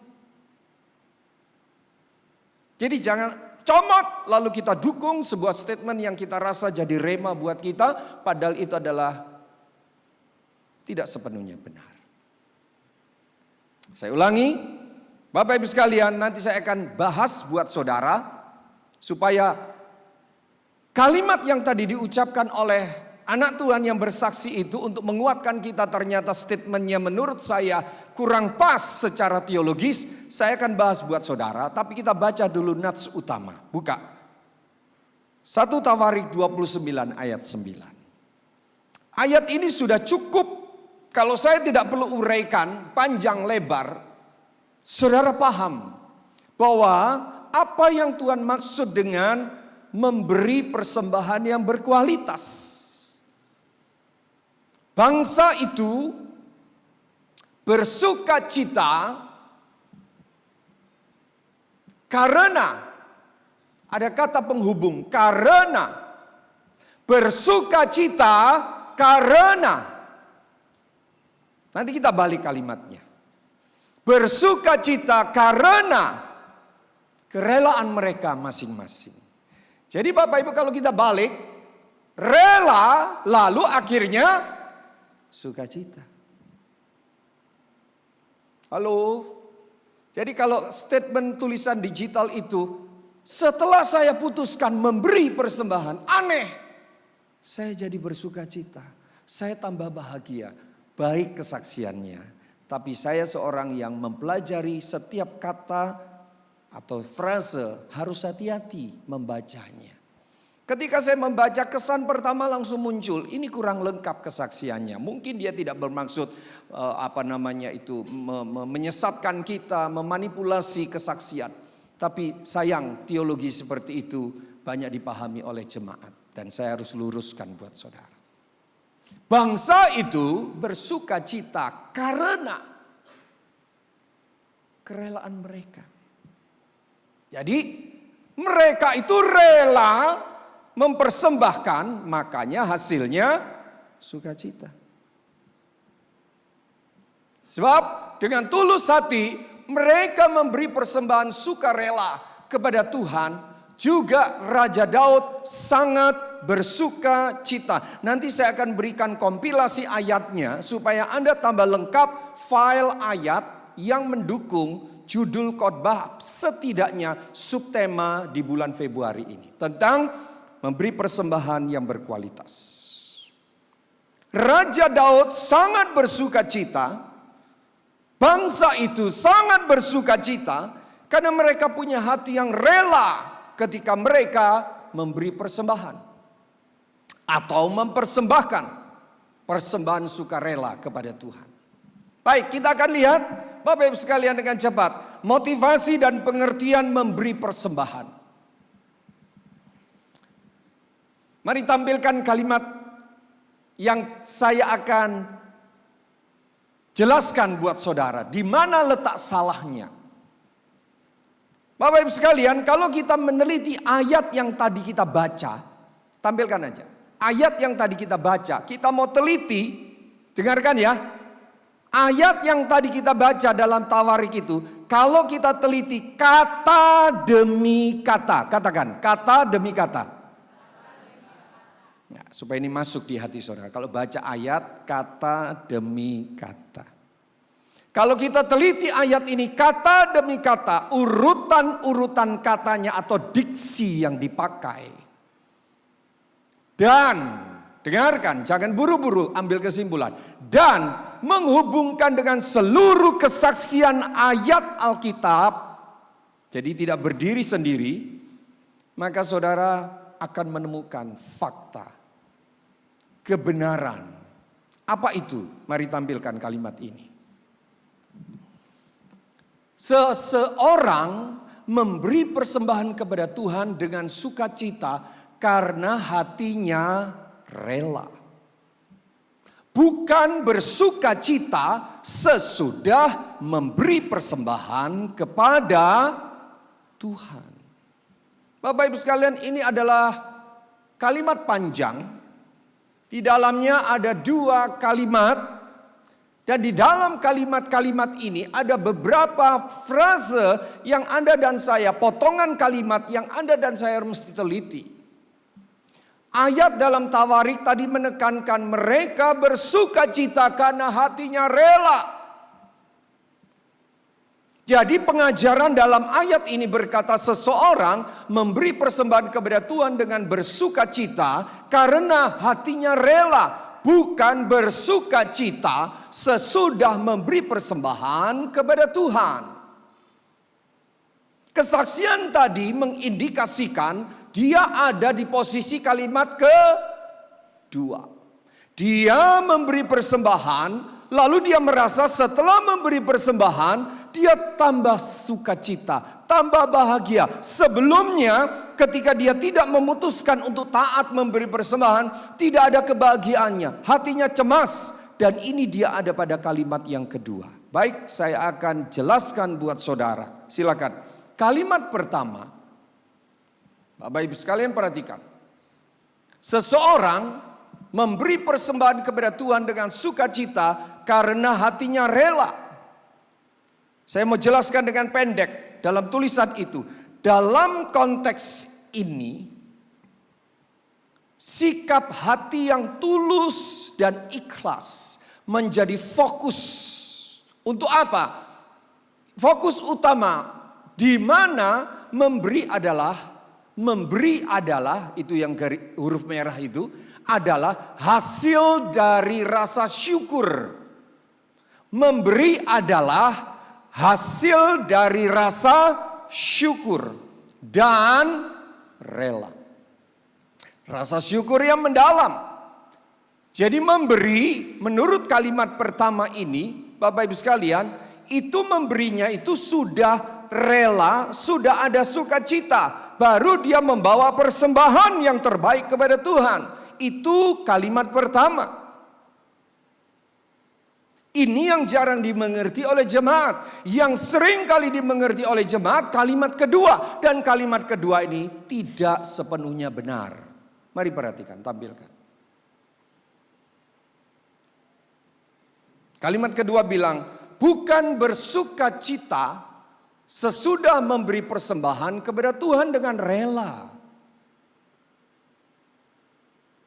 Jadi jangan comot lalu kita dukung sebuah statement yang kita rasa jadi rema buat kita. Padahal itu adalah tidak sepenuhnya benar. Saya ulangi, Bapak Ibu sekalian, nanti saya akan bahas buat saudara. Supaya kalimat yang tadi diucapkan oleh anak Tuhan yang bersaksi itu untuk menguatkan kita, ternyata statementnya menurut saya kurang pas secara teologis. Saya akan bahas buat saudara, tapi kita baca dulu nats utama. Buka 1 Tawarik 29 ayat 9. Ayat ini sudah cukup, kalau saya tidak perlu uraikan panjang lebar, saudara paham bahwa apa yang Tuhan maksud dengan memberi persembahan yang berkualitas. Bangsa itu bersuka cita karena, ada kata penghubung, karena, bersuka cita karena. Nanti kita balik kalimatnya. Bersuka cita karena kerelaan mereka masing-masing. Jadi Bapak Ibu kalau kita balik, rela lalu akhirnya sukacita. Halo. Jadi kalau statement tulisan digital itu, setelah saya putuskan memberi persembahan, aneh. Saya jadi bersuka cita, saya tambah bahagia, baik kesaksiannya. Tapi saya seorang yang mempelajari setiap kata atau frase harus hati-hati membacanya. Ketika saya membaca kesan pertama langsung muncul, ini kurang lengkap kesaksiannya. Mungkin dia tidak bermaksud menyesatkan kita, memanipulasi kesaksian. Tapi sayang teologi seperti itu banyak dipahami oleh jemaat. Dan saya harus luruskan buat saudara. Bangsa itu bersuka cita karena kerelaan mereka. Jadi mereka itu rela mempersembahkan, makanya hasilnya sukacita. Sebab dengan tulus hati mereka memberi persembahan sukarela kepada Tuhan. Juga Raja Daud sangat bersuka cita. Nanti saya akan berikan kompilasi ayatnya supaya Anda tambah lengkap file ayat yang mendukung judul khotbah setidaknya subtema di bulan Februari ini. Tentang memberi persembahan yang berkualitas. Raja Daud sangat bersuka cita. Bangsa itu sangat bersuka cita karena mereka punya hati yang rela ketika mereka memberi persembahan atau mempersembahkan persembahan sukarela kepada Tuhan. Baik, kita akan lihat Bapak Ibu sekalian dengan cepat motivasi dan pengertian memberi persembahan. Mari tampilkan kalimat yang saya akan jelaskan buat saudara, di mana letak salahnya. Bapak Ibu sekalian, kalau kita meneliti ayat yang tadi kita baca, tampilkan aja. Ayat yang tadi kita baca, kita mau teliti, dengarkan ya. Ayat yang tadi kita baca dalam Tawarik itu, kalau kita teliti kata demi kata, katakan kata demi kata. Nah, supaya ini masuk di hati saudara, kalau baca ayat kata demi kata. Kalau kita teliti ayat ini kata demi kata, urutan-urutan katanya atau diksi yang dipakai. Dan, dengarkan, jangan buru-buru ambil kesimpulan. Dan menghubungkan dengan seluruh kesaksian ayat Alkitab, jadi tidak berdiri sendiri, maka saudara akan menemukan fakta, kebenaran. Apa itu? Mari tampilkan kalimat ini. Seseorang memberi persembahan kepada Tuhan dengan sukacita karena hatinya rela. Bukan bersukacita sesudah memberi persembahan kepada Tuhan. Bapak Ibu sekalian, ini adalah kalimat panjang. Di dalamnya ada 2 kalimat. Dan di dalam kalimat-kalimat ini ada beberapa frase yang Anda dan saya, potongan kalimat yang Anda dan saya mesti teliti. Ayat dalam Tawarik tadi menekankan mereka bersuka cita karena hatinya rela. Jadi pengajaran dalam ayat ini berkata seseorang memberi persembahan kepada Tuhan dengan bersuka cita karena hatinya rela. Bukan bersuka cita sesudah memberi persembahan kepada Tuhan. Kesaksian tadi mengindikasikan dia ada di posisi kalimat kedua. Dia memberi persembahan, lalu dia merasa setelah memberi persembahan, dia tambah sukacita, tambah bahagia. Sebelumnya ketika dia tidak memutuskan untuk taat memberi persembahan, tidak ada kebahagiaannya, hatinya cemas. Dan ini dia ada pada kalimat yang kedua. Baik, saya akan jelaskan buat saudara. Silakan. Kalimat pertama, Bapak Ibu sekalian perhatikan. Seseorang memberi persembahan kepada Tuhan dengan sukacita karena hatinya rela. Saya mau jelaskan dengan pendek dalam tulisan itu. Dalam konteks ini, sikap hati yang tulus dan ikhlas menjadi fokus. Untuk apa? Fokus utama di mana memberi adalah itu yang huruf merah itu adalah hasil dari rasa syukur. Memberi adalah hasil dari rasa syukur dan rela. Rasa syukur yang mendalam. Jadi memberi menurut kalimat pertama ini, Bapak Ibu sekalian, itu memberinya itu sudah rela, sudah ada sukacita. Baru dia membawa persembahan yang terbaik kepada Tuhan. Itu kalimat pertama. Ini yang jarang dimengerti oleh jemaat. Yang sering kali dimengerti oleh jemaat kalimat kedua. Dan kalimat kedua ini tidak sepenuhnya benar. Mari perhatikan, tampilkan. Kalimat kedua bilang, bukan bersuka cita sesudah memberi persembahan kepada Tuhan dengan rela.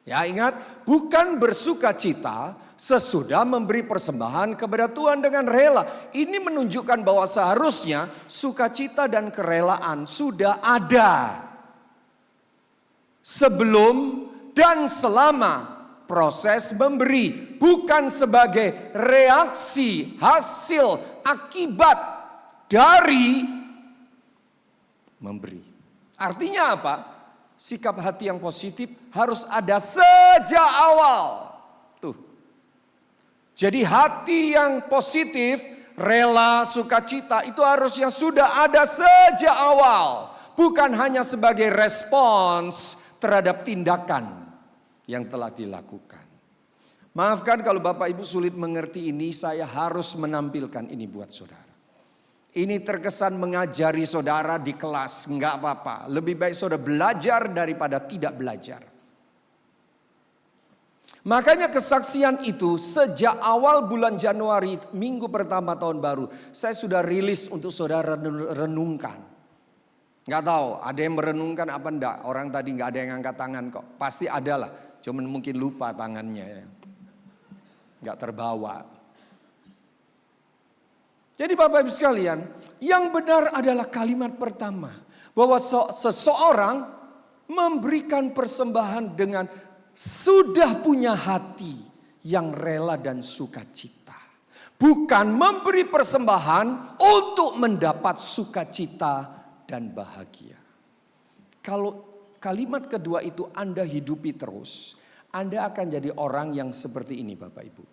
Ya ingat, bukan bersuka cita sesudah memberi persembahan kepada Tuhan dengan rela. Ini menunjukkan bahwa seharusnya sukacita dan kerelaan sudah ada sebelum dan selama proses memberi. Bukan sebagai reaksi, hasil, akibat dari memberi. Artinya apa? Sikap hati yang positif harus ada sejak awal. Tuh. Jadi hati yang positif, rela, sukacita itu harusnya sudah ada sejak awal. Bukan hanya sebagai respons terhadap tindakan yang telah dilakukan. Maafkan kalau Bapak Ibu sulit mengerti ini, saya harus menampilkan ini buat saudara. Ini terkesan mengajari saudara di kelas, enggak apa-apa. Lebih baik saudara belajar daripada tidak belajar. Makanya kesaksian itu sejak awal bulan Januari, minggu pertama tahun baru, saya sudah rilis untuk saudara renungkan. Enggak tahu, ada yang merenungkan apa enggak? Orang tadi enggak ada yang angkat tangan kok. Pasti ada lah, cuman mungkin lupa tangannya ya. Enggak terbawa. Jadi Bapak Ibu sekalian, yang benar adalah kalimat pertama. Bahwa seseorang memberikan persembahan dengan sudah punya hati yang rela dan sukacita. Bukan memberi persembahan untuk mendapat sukacita dan bahagia. Kalau kalimat kedua itu Anda hidupi terus, Anda akan jadi orang yang seperti ini Bapak Ibu.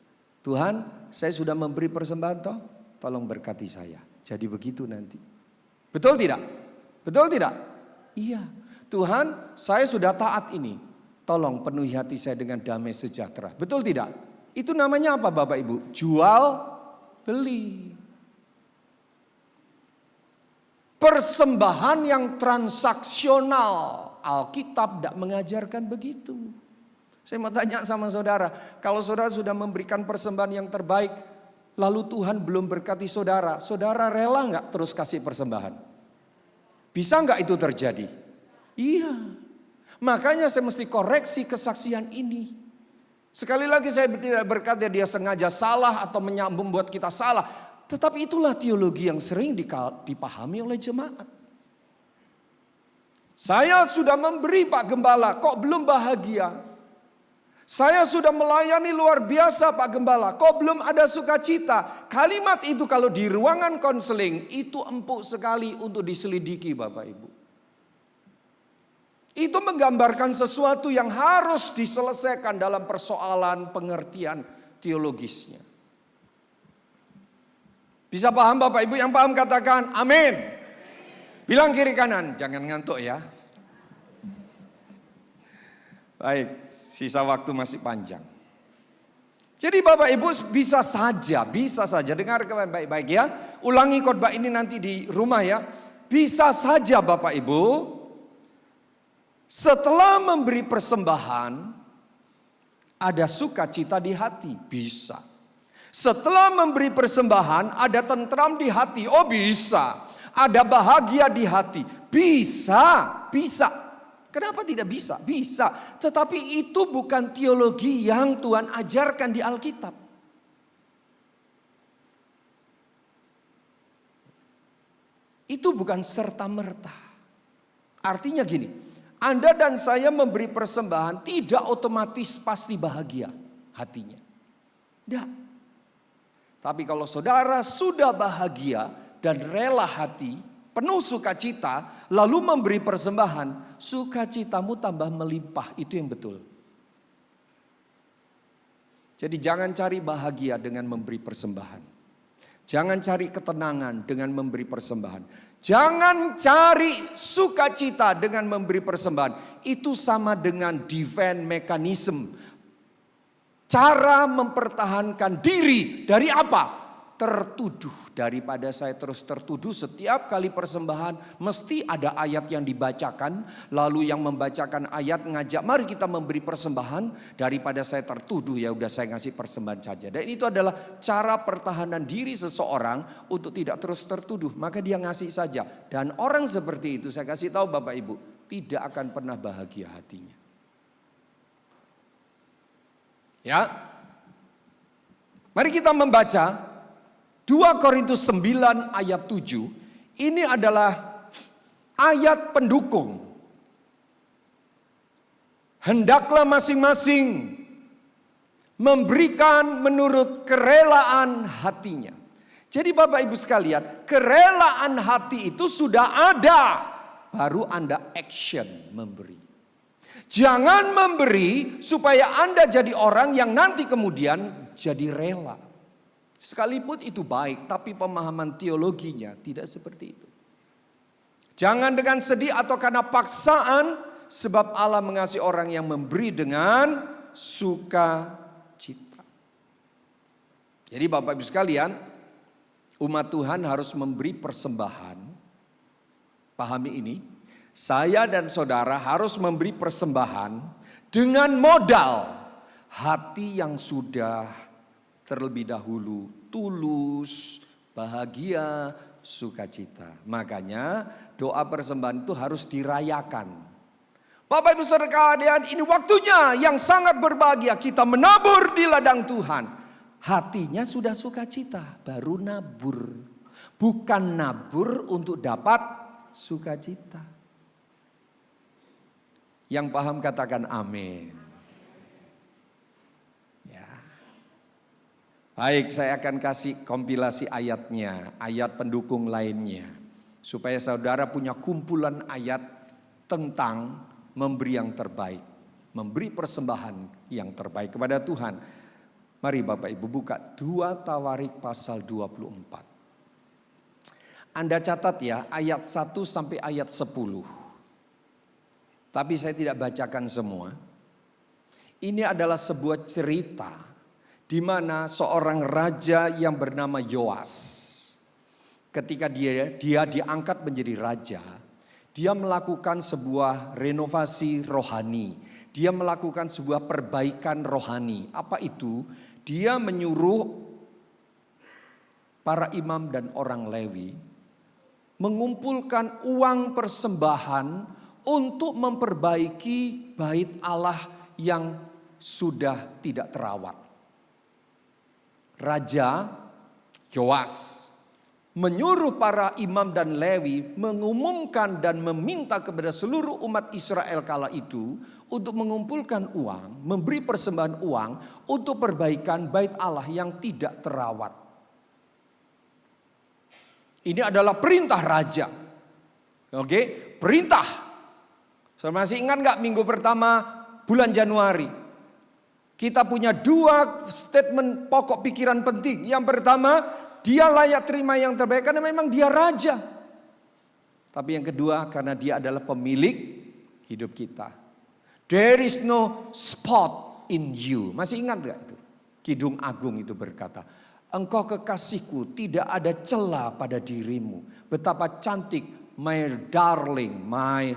Tuhan, saya sudah memberi persembahan toh? Tolong berkati saya. Jadi begitu nanti. Betul tidak? Betul tidak? Iya. Tuhan, saya sudah taat ini. Tolong penuhi hati saya dengan damai sejahtera. Betul tidak? Itu namanya apa Bapak Ibu? Jual beli. Persembahan yang transaksional. Alkitab tidak mengajarkan begitu. Saya mau tanya sama saudara. Kalau saudara sudah memberikan persembahan yang terbaik, lalu Tuhan belum berkati saudara, saudara rela nggak terus kasih persembahan? Bisa nggak itu terjadi? Iya. Makanya saya mesti koreksi kesaksian ini. Sekali lagi saya tidak berkata dia sengaja salah atau membuat kita salah. Tetapi itulah teologi yang sering dipahami oleh jemaat. Saya sudah memberi Pak Gembala, kok belum bahagia? Saya sudah melayani luar biasa Pak Gembala, kok belum ada sukacita? Kalimat itu kalau di ruangan konseling itu empuk sekali untuk diselidiki Bapak Ibu. Itu menggambarkan sesuatu yang harus diselesaikan dalam persoalan pengertian teologisnya. Bisa paham Bapak Ibu? Yang paham katakan amin. Bilang kiri kanan, jangan ngantuk ya. Baik. Sisa waktu masih panjang. Jadi Bapak Ibu bisa saja dengarkan baik-baik ya. Ulangi khotbah ini nanti di rumah ya. Bisa saja Bapak Ibu setelah memberi persembahan ada sukacita di hati, bisa. Setelah memberi persembahan ada tentram di hati, oh bisa. Ada bahagia di hati, bisa. Kenapa tidak bisa? Bisa. Tetapi itu bukan teologi yang Tuhan ajarkan di Alkitab. Itu bukan serta-merta. Artinya gini, Anda dan saya memberi persembahan tidak otomatis pasti bahagia hatinya. Tidak. Tapi kalau saudara sudah bahagia dan rela hati, penuh sukacita, lalu memberi persembahan, sukacitamu tambah melimpah, itu yang betul. Jadi jangan cari bahagia dengan memberi persembahan. Jangan cari ketenangan dengan memberi persembahan. Jangan cari sukacita dengan memberi persembahan. Itu sama dengan divine mechanism. cara mempertahankan diri dari apa? Tertuduh. Daripada saya terus tertuduh setiap kali persembahan mesti ada ayat yang dibacakan, lalu yang membacakan ayat ngajak mari kita memberi persembahan, daripada saya tertuduh ya udah saya ngasih persembahan saja. Dan itu adalah cara pertahanan diri seseorang untuk tidak terus tertuduh, maka dia ngasih saja. Dan orang seperti itu saya kasih tahu Bapak Ibu, tidak akan pernah bahagia hatinya. Ya. Mari kita membaca 2 Korintus 9 ayat 7. Ini adalah ayat pendukung. Hendaklah masing-masing memberikan menurut kerelaan hatinya. Jadi Bapak Ibu sekalian, kerelaan hati itu sudah ada, baru Anda action memberi. Jangan memberi supaya Anda jadi orang yang nanti kemudian jadi rela. Sekalipun itu baik, tapi pemahaman teologinya tidak seperti itu. Jangan dengan sedih atau karena paksaan, sebab Allah mengasihi orang yang memberi dengan sukacita. Jadi Bapak Ibu sekalian, umat Tuhan harus memberi persembahan. Pahami ini, saya dan saudara harus memberi persembahan dengan modal hati yang sudah terlebih dahulu tulus, bahagia, sukacita. Makanya doa persembahan itu harus dirayakan. Bapak Ibu sekalian, ini waktunya yang sangat berbahagia. Kita menabur di ladang Tuhan. Hatinya sudah sukacita, baru nabur. Bukan nabur untuk dapat sukacita. Yang paham katakan amin. Baik, saya akan kasih kompilasi ayatnya, ayat pendukung lainnya. Supaya saudara punya kumpulan ayat tentang memberi yang terbaik. Memberi persembahan yang terbaik kepada Tuhan. Mari Bapak Ibu buka 2 Tawarik pasal 24. Anda catat ya ayat 1 sampai ayat 10. Tapi saya tidak bacakan semua. Ini adalah sebuah cerita di mana seorang raja yang bernama Yoas, ketika dia diangkat menjadi raja, dia melakukan sebuah renovasi rohani, dia melakukan sebuah perbaikan rohani. Apa itu? Dia menyuruh para imam dan orang Lewi mengumpulkan uang persembahan untuk memperbaiki bait Allah yang sudah tidak terawat. Raja Yoas menyuruh para imam dan Lewi mengumumkan dan meminta kepada seluruh umat Israel kala itu untuk mengumpulkan uang, memberi persembahan uang untuk perbaikan bait Allah yang tidak terawat. Ini adalah perintah raja. Oke, perintah. Saudara masih ingat gak minggu pertama bulan Januari? Kita punya 2 statement pokok pikiran penting. Yang pertama, dia layak terima yang terbaik karena memang dia raja. Tapi yang kedua, karena dia adalah pemilik hidup kita. There is no spot in you. Masih ingat gak itu? Kidung Agung itu berkata, engkau kekasihku, tidak ada celah pada dirimu. Betapa cantik, my darling, my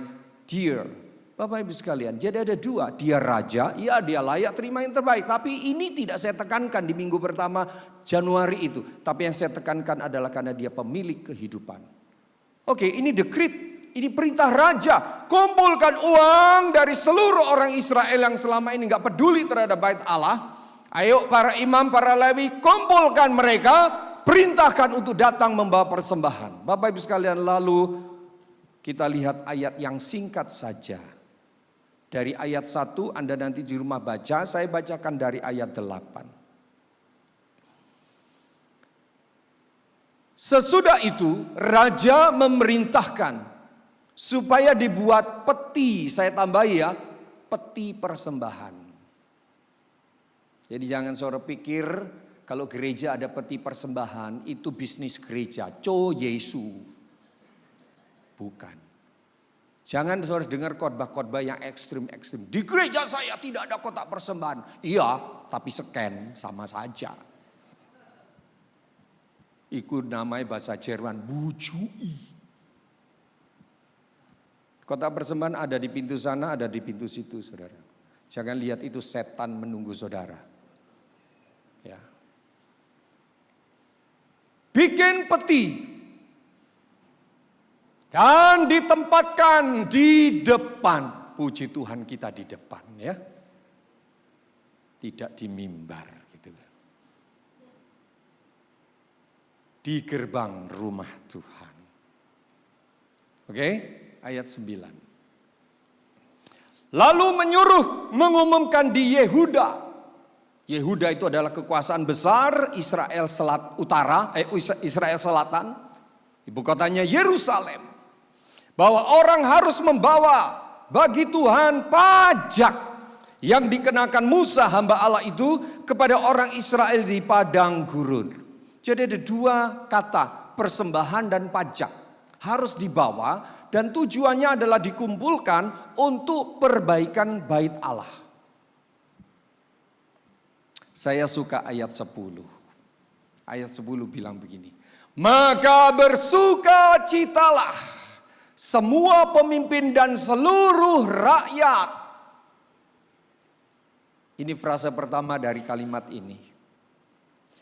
dear. Bapak Ibu sekalian, jadi ada 2. Dia raja, ya dia layak terima yang terbaik. Tapi ini tidak saya tekankan di minggu pertama Januari itu. Tapi yang saya tekankan adalah karena dia pemilik kehidupan. Oke, ini decree, ini perintah raja. Kumpulkan uang dari seluruh orang Israel yang selama ini gak peduli terhadap bait Allah. Ayo para imam, para Lewi, kumpulkan mereka. Perintahkan untuk datang membawa persembahan. Bapak Ibu sekalian, lalu kita lihat ayat yang singkat saja. Dari ayat 1 Anda nanti di rumah baca, saya bacakan dari ayat 8. Sesudah itu raja memerintahkan supaya dibuat peti, saya tambahi ya, peti persembahan. Jadi jangan saudara pikir kalau gereja ada peti persembahan itu bisnis gereja, Yesu. Bukan. Jangan saudara dengar khotbah-khotbah yang ekstrim-ekstrim. Di gereja saya tidak ada kotak persembahan. Iya, tapi scan sama saja. Itu namanya bahasa Jerman, bujui. Kotak persembahan ada di pintu sana, ada di pintu situ, saudara. Jangan lihat itu setan menunggu saudara. Ya. Bikin peti. Dan ditempatkan di depan. Puji Tuhan kita di depan ya. Tidak di mimbar gitu. Di gerbang rumah Tuhan. Oke, ayat 9. Lalu menyuruh mengumumkan di Yehuda. Yehuda itu adalah kekuasaan besar Israel Israel Selatan. Ibu kotanya Yerusalem. Bahwa orang harus membawa bagi Tuhan pajak yang dikenakan Musa hamba Allah itu kepada orang Israel di padang gurun. Jadi ada dua kata, persembahan dan pajak. Harus dibawa dan tujuannya adalah dikumpulkan untuk perbaikan bait Allah. Saya suka ayat 10. Ayat 10 bilang begini. Maka bersukacitalah semua pemimpin dan seluruh rakyat. Ini frase pertama dari kalimat ini.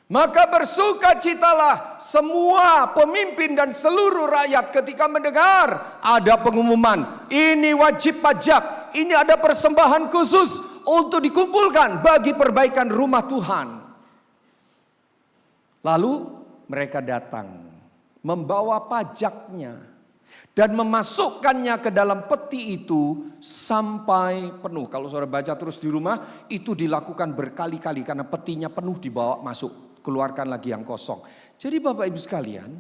Maka bersukacitalah semua pemimpin dan seluruh rakyat ketika mendengar ada pengumuman. Ini wajib pajak, ini ada persembahan khusus untuk dikumpulkan bagi perbaikan rumah Tuhan. Lalu mereka datang membawa pajaknya. Dan memasukkannya ke dalam peti itu sampai penuh. Kalau saudara baca terus di rumah, itu dilakukan berkali-kali karena petinya penuh dibawa masuk. Keluarkan lagi yang kosong. Jadi Bapak Ibu sekalian,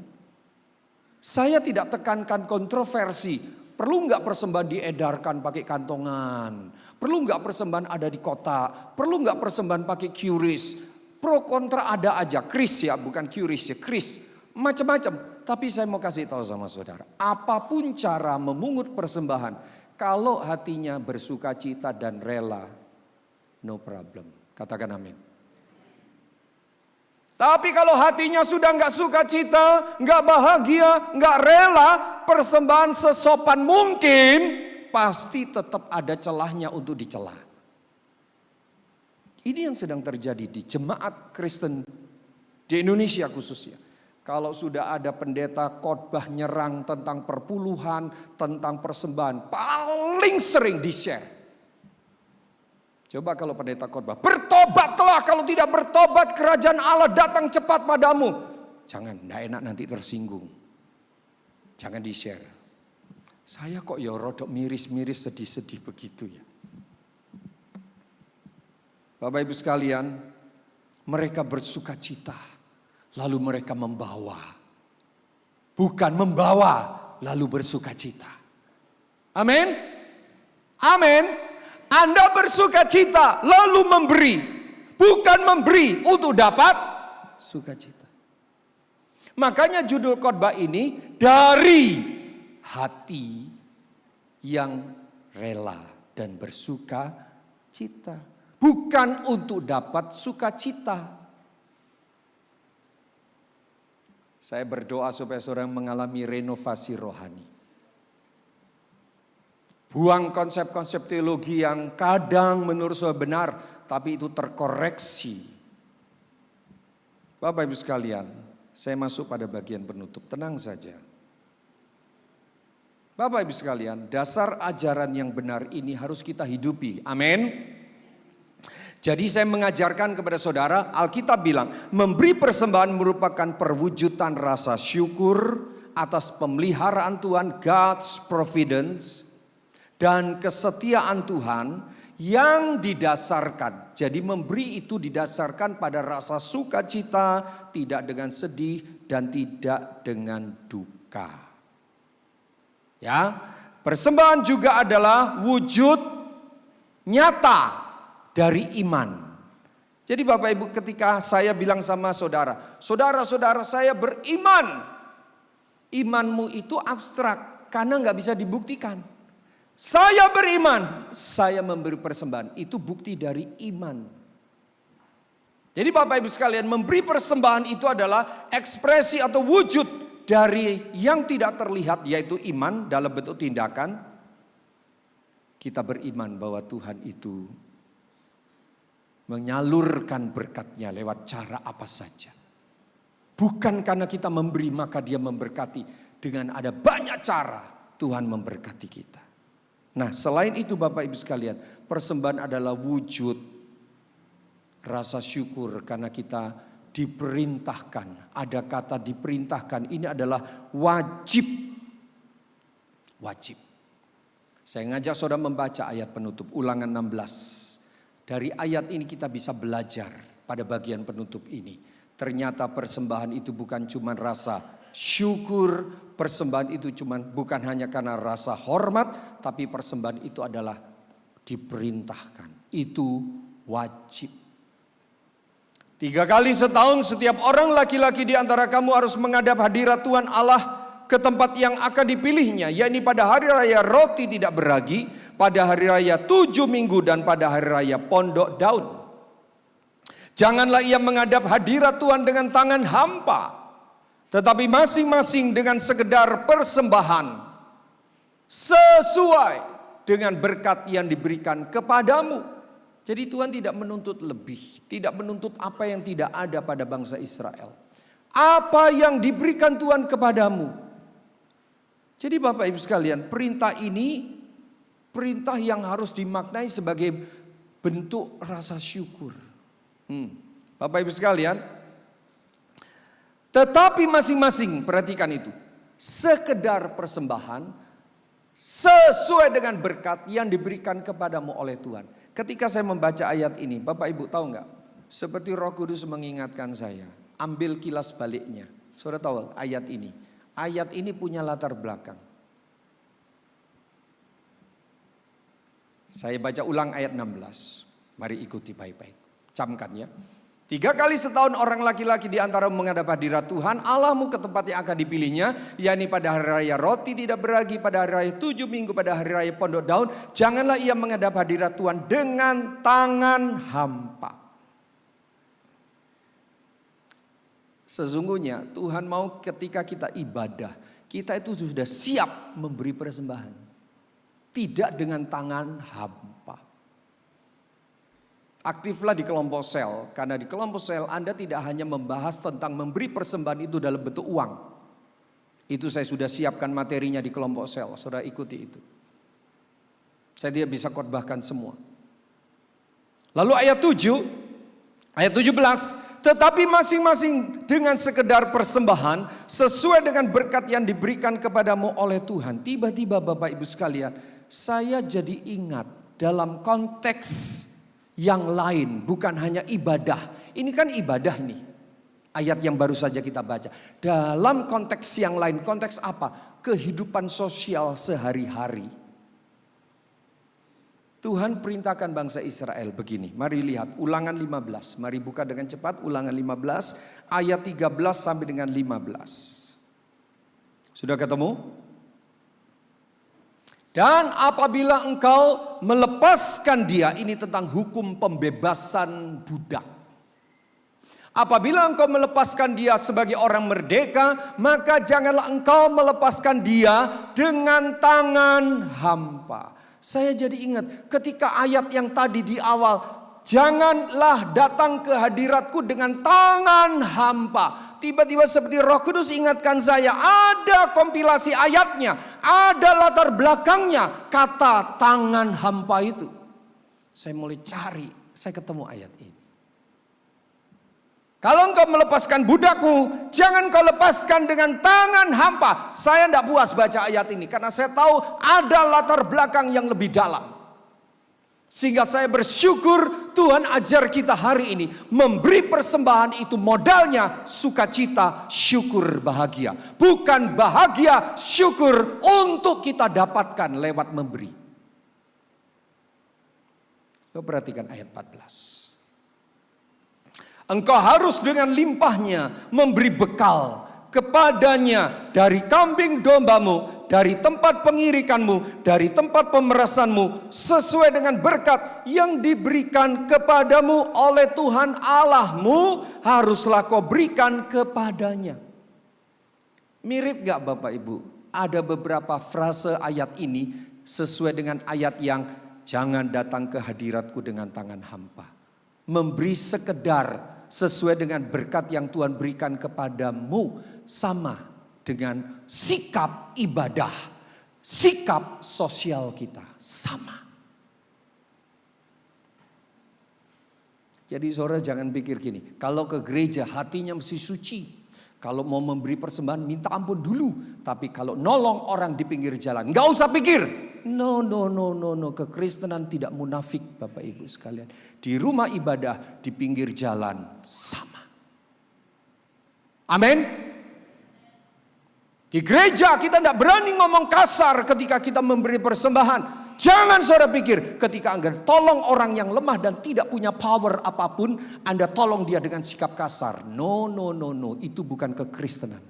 saya tidak tekankan kontroversi. Perlu nggak persembahan diedarkan pakai kantongan? Perlu nggak persembahan ada di kota? Perlu nggak persembahan pakai QRIS? Pro kontra ada aja. QRIS ya, bukan QRIS ya, QRIS. Macam-macam. Tapi saya mau kasih tahu sama saudara, apapun cara memungut persembahan, kalau hatinya bersukacita dan rela, no problem. Katakan amin. Tapi kalau hatinya sudah nggak sukacita, nggak bahagia, nggak rela, persembahan sesopan mungkin, pasti tetap ada celahnya untuk dicela. Ini yang sedang terjadi di jemaat Kristen di Indonesia khususnya. Kalau sudah ada pendeta khotbah nyerang tentang perpuluhan, tentang persembahan, paling sering di-share. Coba kalau pendeta khotbah, bertobatlah, kalau tidak bertobat kerajaan Allah datang cepat padamu. Jangan, tidak enak nanti tersinggung. Jangan di-share. Saya kok ya rodok miris-miris sedih-sedih begitu ya. Bapak Ibu sekalian, mereka bersukacita. Lalu mereka membawa. Bukan membawa lalu bersukacita. Amin. Amin. Anda bersukacita lalu memberi. Bukan memberi untuk dapat sukacita. Makanya judul khotbah ini dari hati yang rela dan bersukacita. Bukan untuk dapat sukacita. Saya berdoa supaya saudara mengalami renovasi rohani. Buang konsep-konsep teologi yang kadang menurut saya benar, tapi itu terkoreksi. Bapak Ibu sekalian, saya masuk pada bagian penutup. Tenang saja. Bapak Ibu sekalian, dasar ajaran yang benar ini harus kita hidupi. Amin. Jadi saya mengajarkan kepada saudara, Alkitab bilang, memberi persembahan merupakan perwujudan rasa syukur atas pemeliharaan Tuhan, God's providence, dan kesetiaan Tuhan yang didasarkan. Jadi memberi itu didasarkan pada rasa sukacita, tidak dengan sedih dan tidak dengan duka. Ya, persembahan juga adalah wujud nyata dari iman. Jadi Bapak Ibu, ketika saya bilang sama saudara, saudara-saudara saya beriman. Imanmu itu abstrak karena nggak bisa dibuktikan. Saya beriman, saya memberi persembahan. Itu bukti dari iman. Jadi Bapak Ibu sekalian, memberi persembahan itu adalah ekspresi atau wujud dari yang tidak terlihat, yaitu iman dalam bentuk tindakan. Kita beriman bahwa Tuhan itu menyalurkan berkat-Nya lewat cara apa saja. Bukan karena kita memberi maka Dia memberkati. Dengan ada banyak cara Tuhan memberkati kita. Nah, selain itu Bapak Ibu sekalian, persembahan adalah wujud rasa syukur karena kita diperintahkan. Ada kata diperintahkan, ini adalah wajib. Wajib. Saya ngajak saudara membaca ayat penutup Ulangan 16. Dari ayat ini kita bisa belajar pada bagian penutup ini. Ternyata persembahan itu bukan cuma rasa syukur, persembahan itu bukan hanya karena rasa hormat, tapi persembahan itu adalah diperintahkan. Itu wajib. 3 kali setahun setiap orang laki-laki di antara kamu harus menghadap hadirat Tuhan Allah ke tempat yang akan dipilihnya, yakni pada hari raya roti tidak beragi, pada hari raya 7 minggu dan pada hari raya pondok daun. Janganlah ia menghadap hadirat Tuhan dengan tangan hampa, tetapi masing-masing dengan sekedar persembahan sesuai dengan berkat yang diberikan kepadamu. Jadi Tuhan tidak menuntut lebih, tidak menuntut apa yang tidak ada pada bangsa Israel. Apa yang diberikan Tuhan kepadamu. Jadi Bapak Ibu sekalian, perintah ini perintah yang harus dimaknai sebagai bentuk rasa syukur. Bapak Ibu sekalian, tetapi masing-masing, perhatikan itu, sekedar persembahan sesuai dengan berkat yang diberikan kepadamu oleh Tuhan. Ketika saya membaca ayat ini, Bapak Ibu tahu nggak? Seperti Roh Kudus mengingatkan saya, ambil kilas baliknya. Saudara tahu ayat ini? Ayat ini punya latar belakang. Saya baca ulang ayat 16. Mari ikuti baik-baik. Camkan ya. 3 kali setahun orang laki-laki di antara menghadap hadirat Tuhan Allahmu ke tempat yang akan dipilihnya, yakni pada hari raya roti tidak beragi, pada hari raya 7 minggu, pada hari raya pondok daun. Janganlah ia menghadap hadirat Tuhan dengan tangan hampa. Sesungguhnya Tuhan mau ketika kita ibadah, kita itu sudah siap memberi persembahan. Tidak dengan tangan hampa. Aktiflah di kelompok sel, karena di kelompok sel Anda tidak hanya membahas tentang memberi persembahan itu dalam bentuk uang. Itu saya sudah siapkan materinya di kelompok sel, saudara ikuti itu. Saya tidak bisa khotbahkan semua. Lalu ayat 7, ayat 17. Tetapi masing-masing dengan sekedar persembahan sesuai dengan berkat yang diberikan kepadamu oleh Tuhan. Tiba-tiba Bapak Ibu sekalian, saya jadi ingat dalam konteks yang lain, bukan hanya ibadah. Ini kan ibadah nih, ayat yang baru saja kita baca. Dalam konteks yang lain, konteks apa? Kehidupan sosial sehari-hari. Tuhan perintahkan bangsa Israel begini. Mari lihat Ulangan 15. Mari buka dengan cepat Ulangan 15 ayat 13 sampai dengan 15. Sudah ketemu? Dan apabila engkau melepaskan dia, ini tentang hukum pembebasan budak. Apabila engkau melepaskan dia sebagai orang merdeka, maka janganlah engkau melepaskan dia dengan tangan hampa. Saya jadi ingat ketika ayat yang tadi di awal, janganlah datang ke hadiratku dengan tangan hampa. Tiba-tiba seperti Roh Kudus ingatkan saya, ada kompilasi ayatnya, ada latar belakangnya kata tangan hampa itu. Saya mulai cari, saya ketemu ayat ini. Kalau engkau melepaskan budakmu, jangan kau lepaskan dengan tangan hampa. Saya tidak puas baca ayat ini karena saya tahu ada latar belakang yang lebih dalam. Sehingga saya bersyukur Tuhan ajar kita hari ini memberi persembahan itu modalnya sukacita, syukur, bahagia. Bukan bahagia, syukur untuk kita dapatkan lewat memberi. Coba perhatikan ayat 14. Engkau harus dengan limpahnya memberi bekal kepadanya dari kambing dombamu dari tempat pengirikanmu, dari tempat pemerasanmu, sesuai dengan berkat yang diberikan kepadamu oleh Tuhan Allahmu, haruslah kau berikan kepadanya. Mirip gak Bapak Ibu? Ada beberapa frase ayat ini sesuai dengan ayat yang jangan datang ke hadiratku dengan tangan hampa. Memberi sekedar sesuai dengan berkat yang Tuhan berikan kepadamu, sama dengan sikap ibadah, sikap sosial kita sama. Jadi saudara jangan pikir gini, kalau ke gereja hatinya mesti suci. Kalau mau memberi persembahan minta ampun dulu. Tapi kalau nolong orang di pinggir jalan, nggak usah pikir. No. Kekristenan tidak munafik Bapak Ibu sekalian. Di rumah ibadah, di pinggir jalan sama. Amin. Di gereja kita tidak berani ngomong kasar ketika kita memberi persembahan. Jangan saudara pikir ketika Anda tolong orang yang lemah dan tidak punya power apapun, Anda tolong dia dengan sikap kasar. No. Itu bukan kekristenan.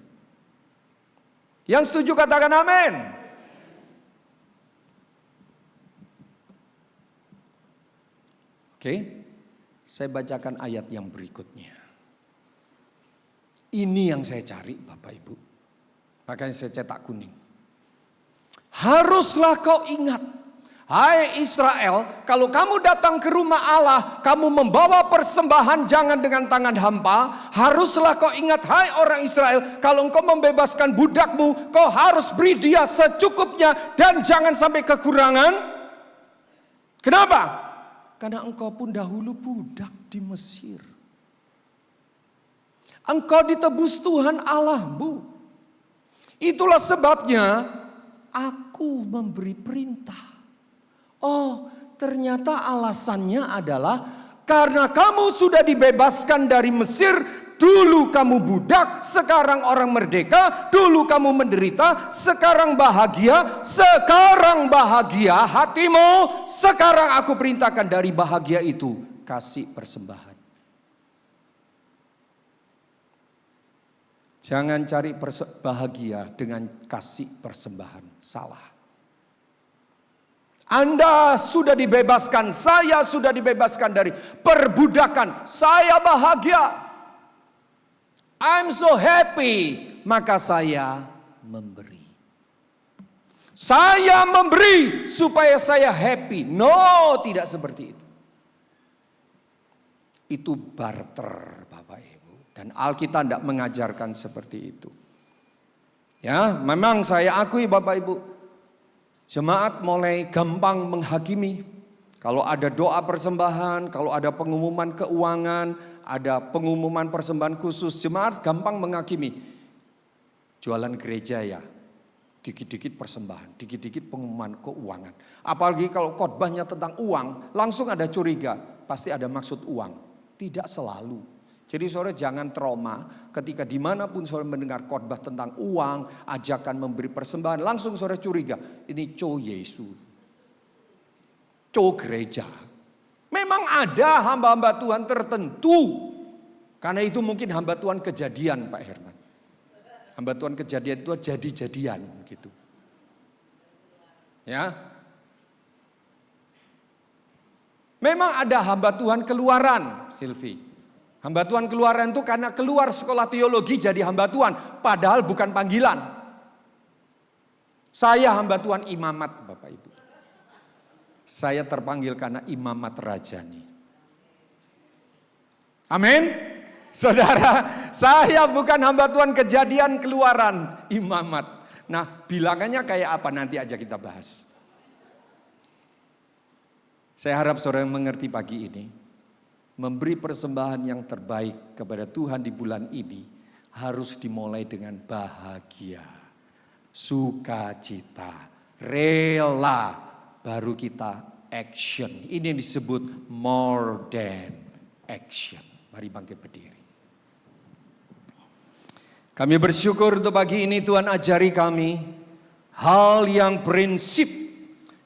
Yang setuju katakan amin. Oke, saya bacakan ayat yang berikutnya. Ini yang saya cari Bapak Ibu. Makanya saya cetak kuning. Haruslah kau ingat, hai Israel, kalau kamu datang ke rumah Allah, kamu membawa persembahan jangan dengan tangan hampa. Haruslah kau ingat, hai orang Israel, kalau engkau membebaskan budakmu, kau harus beri dia secukupnya dan jangan sampai kekurangan. Kenapa? Karena engkau pun dahulu budak di Mesir. Engkau ditebus Tuhan Allahmu. Itulah sebabnya aku memberi perintah. Oh, ternyata alasannya adalah karena kamu sudah dibebaskan dari Mesir. Dulu kamu budak, sekarang orang merdeka. Dulu kamu menderita, sekarang bahagia. Sekarang bahagia hatimu. Sekarang aku perintahkan dari bahagia itu, kasih persembahan. Jangan cari bahagia dengan kasih persembahan. Salah. Anda sudah dibebaskan, saya sudah dibebaskan dari perbudakan. Saya bahagia. I'm so happy. Maka saya memberi. Saya memberi supaya saya happy. No, tidak seperti itu. Itu barter Bapak Ibu. Dan Alkitab tidak mengajarkan seperti itu. Ya, memang saya akui Bapak Ibu, jemaat mulai gampang menghakimi. Kalau ada doa persembahan, kalau ada pengumuman keuangan, ada pengumuman persembahan khusus, jemaat gampang menghakimi. Jualan gereja ya, dikit-dikit persembahan, dikit-dikit pengumuman keuangan. Apalagi kalau khotbahnya tentang uang, langsung ada curiga, pasti ada maksud uang. Tidak selalu. Jadi saudara jangan trauma ketika dimanapun saudara mendengar khotbah tentang uang, ajakan memberi persembahan, langsung saudara curiga, ini co Yesus, co gereja. Memang ada hamba-hamba Tuhan tertentu, karena itu mungkin hamba Tuhan kejadian Pak Herman. Hamba Tuhan kejadian itu jadi-jadian gitu. Ya. Memang ada hamba Tuhan keluaran, Silvi. Hamba Tuhan keluaran itu karena keluar sekolah teologi jadi hamba Tuhan. Padahal bukan panggilan. Saya hamba Tuhan imamat Bapak Ibu. Saya terpanggil karena imamat rajani. Amin. Saudara, saya bukan hamba Tuhan kejadian keluaran imamat. Nah bilangannya kayak apa nanti aja kita bahas. Saya harap saudara mengerti pagi ini. Memberi persembahan yang terbaik kepada Tuhan di bulan ini harus dimulai dengan bahagia, sukacita, rela, baru kita action. Ini yang disebut more than action. Mari bangkit berdiri. Kami bersyukur untuk pagi ini Tuhan ajari kami hal yang prinsip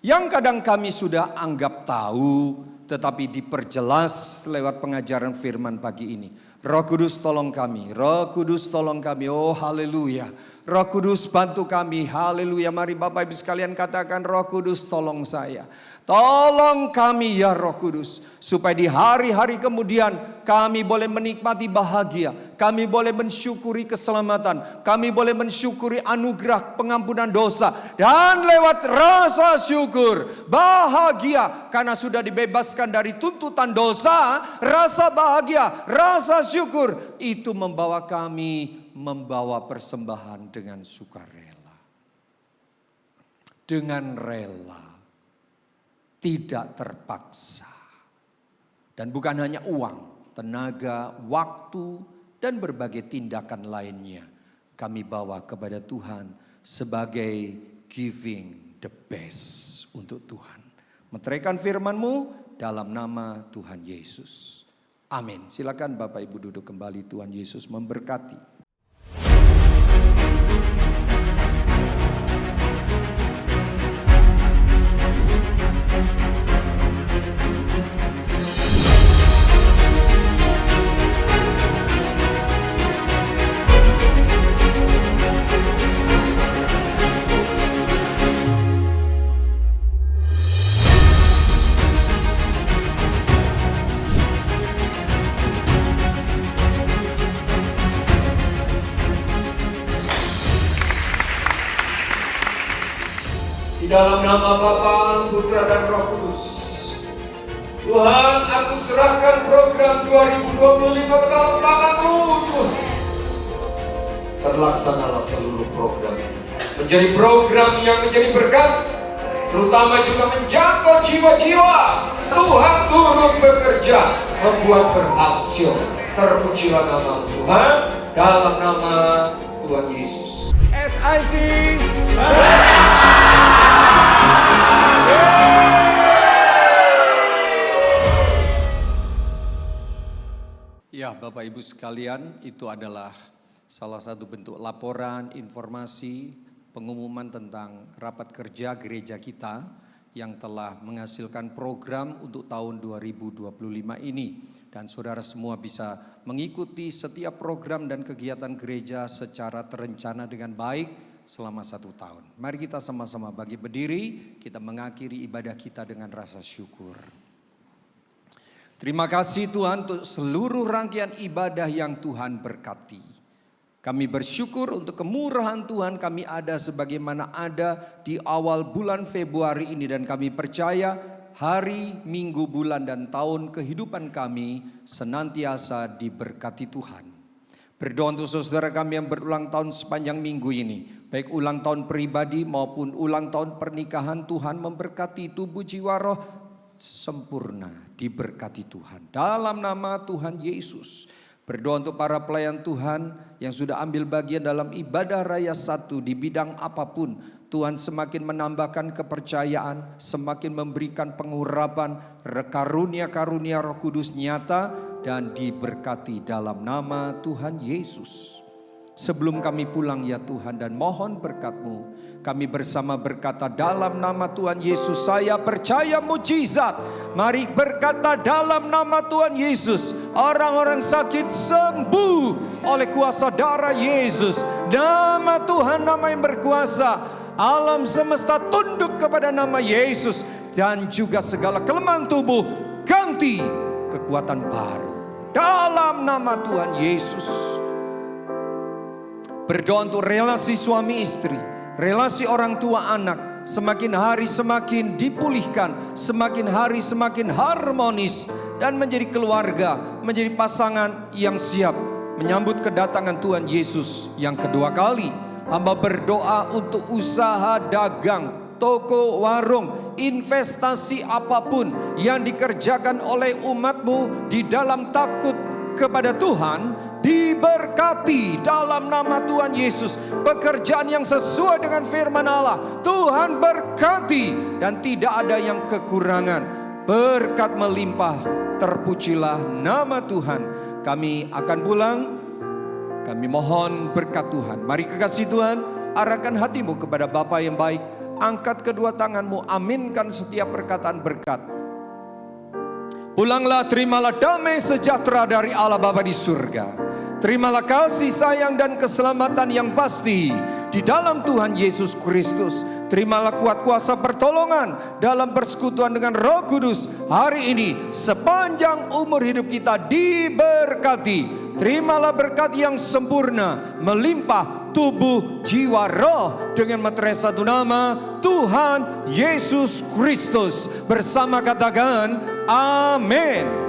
yang kadang kami sudah anggap tahu, tetapi diperjelas lewat pengajaran firman pagi ini. Roh Kudus tolong kami, Roh Kudus tolong kami, oh haleluya. Roh Kudus bantu kami, haleluya. Mari Bapak Ibu sekalian katakan, Roh Kudus tolong saya. Tolong kami ya Roh Kudus, supaya di hari-hari kemudian kami boleh menikmati bahagia, kami boleh mensyukuri keselamatan, kami boleh mensyukuri anugerah pengampunan dosa, dan lewat rasa syukur, bahagia karena sudah dibebaskan dari tuntutan dosa, rasa bahagia, rasa syukur itu membawa kami membawa persembahan dengan sukarela, dengan rela. Tidak terpaksa. Dan bukan hanya uang, tenaga, waktu, dan berbagai tindakan lainnya. Kami bawa kepada Tuhan sebagai giving the best untuk Tuhan. Meteraikan firman-Mu dalam nama Tuhan Yesus. Amin. Silakan Bapak Ibu duduk kembali, Tuhan Yesus memberkati. Dalam nama Bapa, Putra dan Roh Kudus. Tuhan, aku serahkan program 2025 ke dalam tangan-Mu, Tuhan. Terlaksanalah seluruh program ini. Menjadi program yang menjadi berkat, terutama juga menjangkau jiwa-jiwa. Tuhan turut bekerja, membuat berhasil. Terpujilah nama Tuhan, dalam nama Tuhan Yesus. SIC. Ya, Bapak Ibu sekalian, itu adalah salah satu bentuk laporan, informasi, pengumuman tentang rapat kerja gereja kita yang telah menghasilkan program untuk tahun 2025 ini. Dan saudara semua bisa mengikuti setiap program dan kegiatan gereja secara terencana dengan baik selama 1 tahun. Mari kita sama-sama bangkit berdiri, kita mengakhiri ibadah kita dengan rasa syukur. Terima kasih Tuhan untuk seluruh rangkaian ibadah yang Tuhan berkati. Kami bersyukur untuk kemurahan Tuhan, kami ada sebagaimana ada di awal bulan Februari ini. Dan kami percaya hari, minggu, bulan, dan tahun kehidupan kami senantiasa diberkati Tuhan. Berdoa untuk saudara kami yang berulang tahun sepanjang minggu ini, baik ulang tahun pribadi maupun ulang tahun pernikahan. Tuhan memberkati tubuh jiwa roh sempurna, diberkati Tuhan. Dalam nama Tuhan Yesus. Berdoa untuk para pelayan Tuhan yang sudah ambil bagian dalam ibadah raya 1 di bidang apapun. Tuhan semakin menambahkan kepercayaan, semakin memberikan pengurapan, karunia-karunia Roh Kudus nyata dan diberkati dalam nama Tuhan Yesus. Sebelum kami pulang ya Tuhan dan mohon berkat-Mu, kami bersama berkata dalam nama Tuhan Yesus, saya percaya mujizat. Mari berkata dalam nama Tuhan Yesus, orang-orang sakit sembuh oleh kuasa darah Yesus. Nama Tuhan, nama yang berkuasa. Alam semesta tunduk kepada nama Yesus. Dan juga segala kelemahan tubuh ganti kekuatan baru. Dalam nama Tuhan Yesus. Berdoa untuk relasi suami istri, relasi orang tua anak, semakin hari semakin dipulihkan, semakin hari semakin harmonis, dan menjadi keluarga, menjadi pasangan yang siap menyambut kedatangan Tuhan Yesus yang kedua kali. Hamba berdoa untuk usaha dagang, toko, warung, investasi apapun yang dikerjakan oleh umat-Mu di dalam takut kepada Tuhan, diberkati dalam nama Tuhan Yesus. Pekerjaan yang sesuai dengan firman Allah Tuhan berkati dan tidak ada yang kekurangan. Berkat melimpah, terpujilah nama Tuhan. Kami akan pulang, kami mohon berkat Tuhan. Mari kekasih Tuhan, arahkan hatimu kepada Bapa yang baik. Angkat kedua tanganmu, aminkan setiap perkataan berkat. Pulanglah, terimalah damai sejahtera dari Allah Bapa di surga. Terimalah kasih sayang dan keselamatan yang pasti di dalam Tuhan Yesus Kristus. Terimalah kuat kuasa pertolongan dalam persekutuan dengan Roh Kudus hari ini. Sepanjang umur hidup kita diberkati. Terimalah berkat yang sempurna, melimpah tubuh, jiwa, roh dengan meterai satu nama, Tuhan Yesus Kristus. Bersama katakan, amin.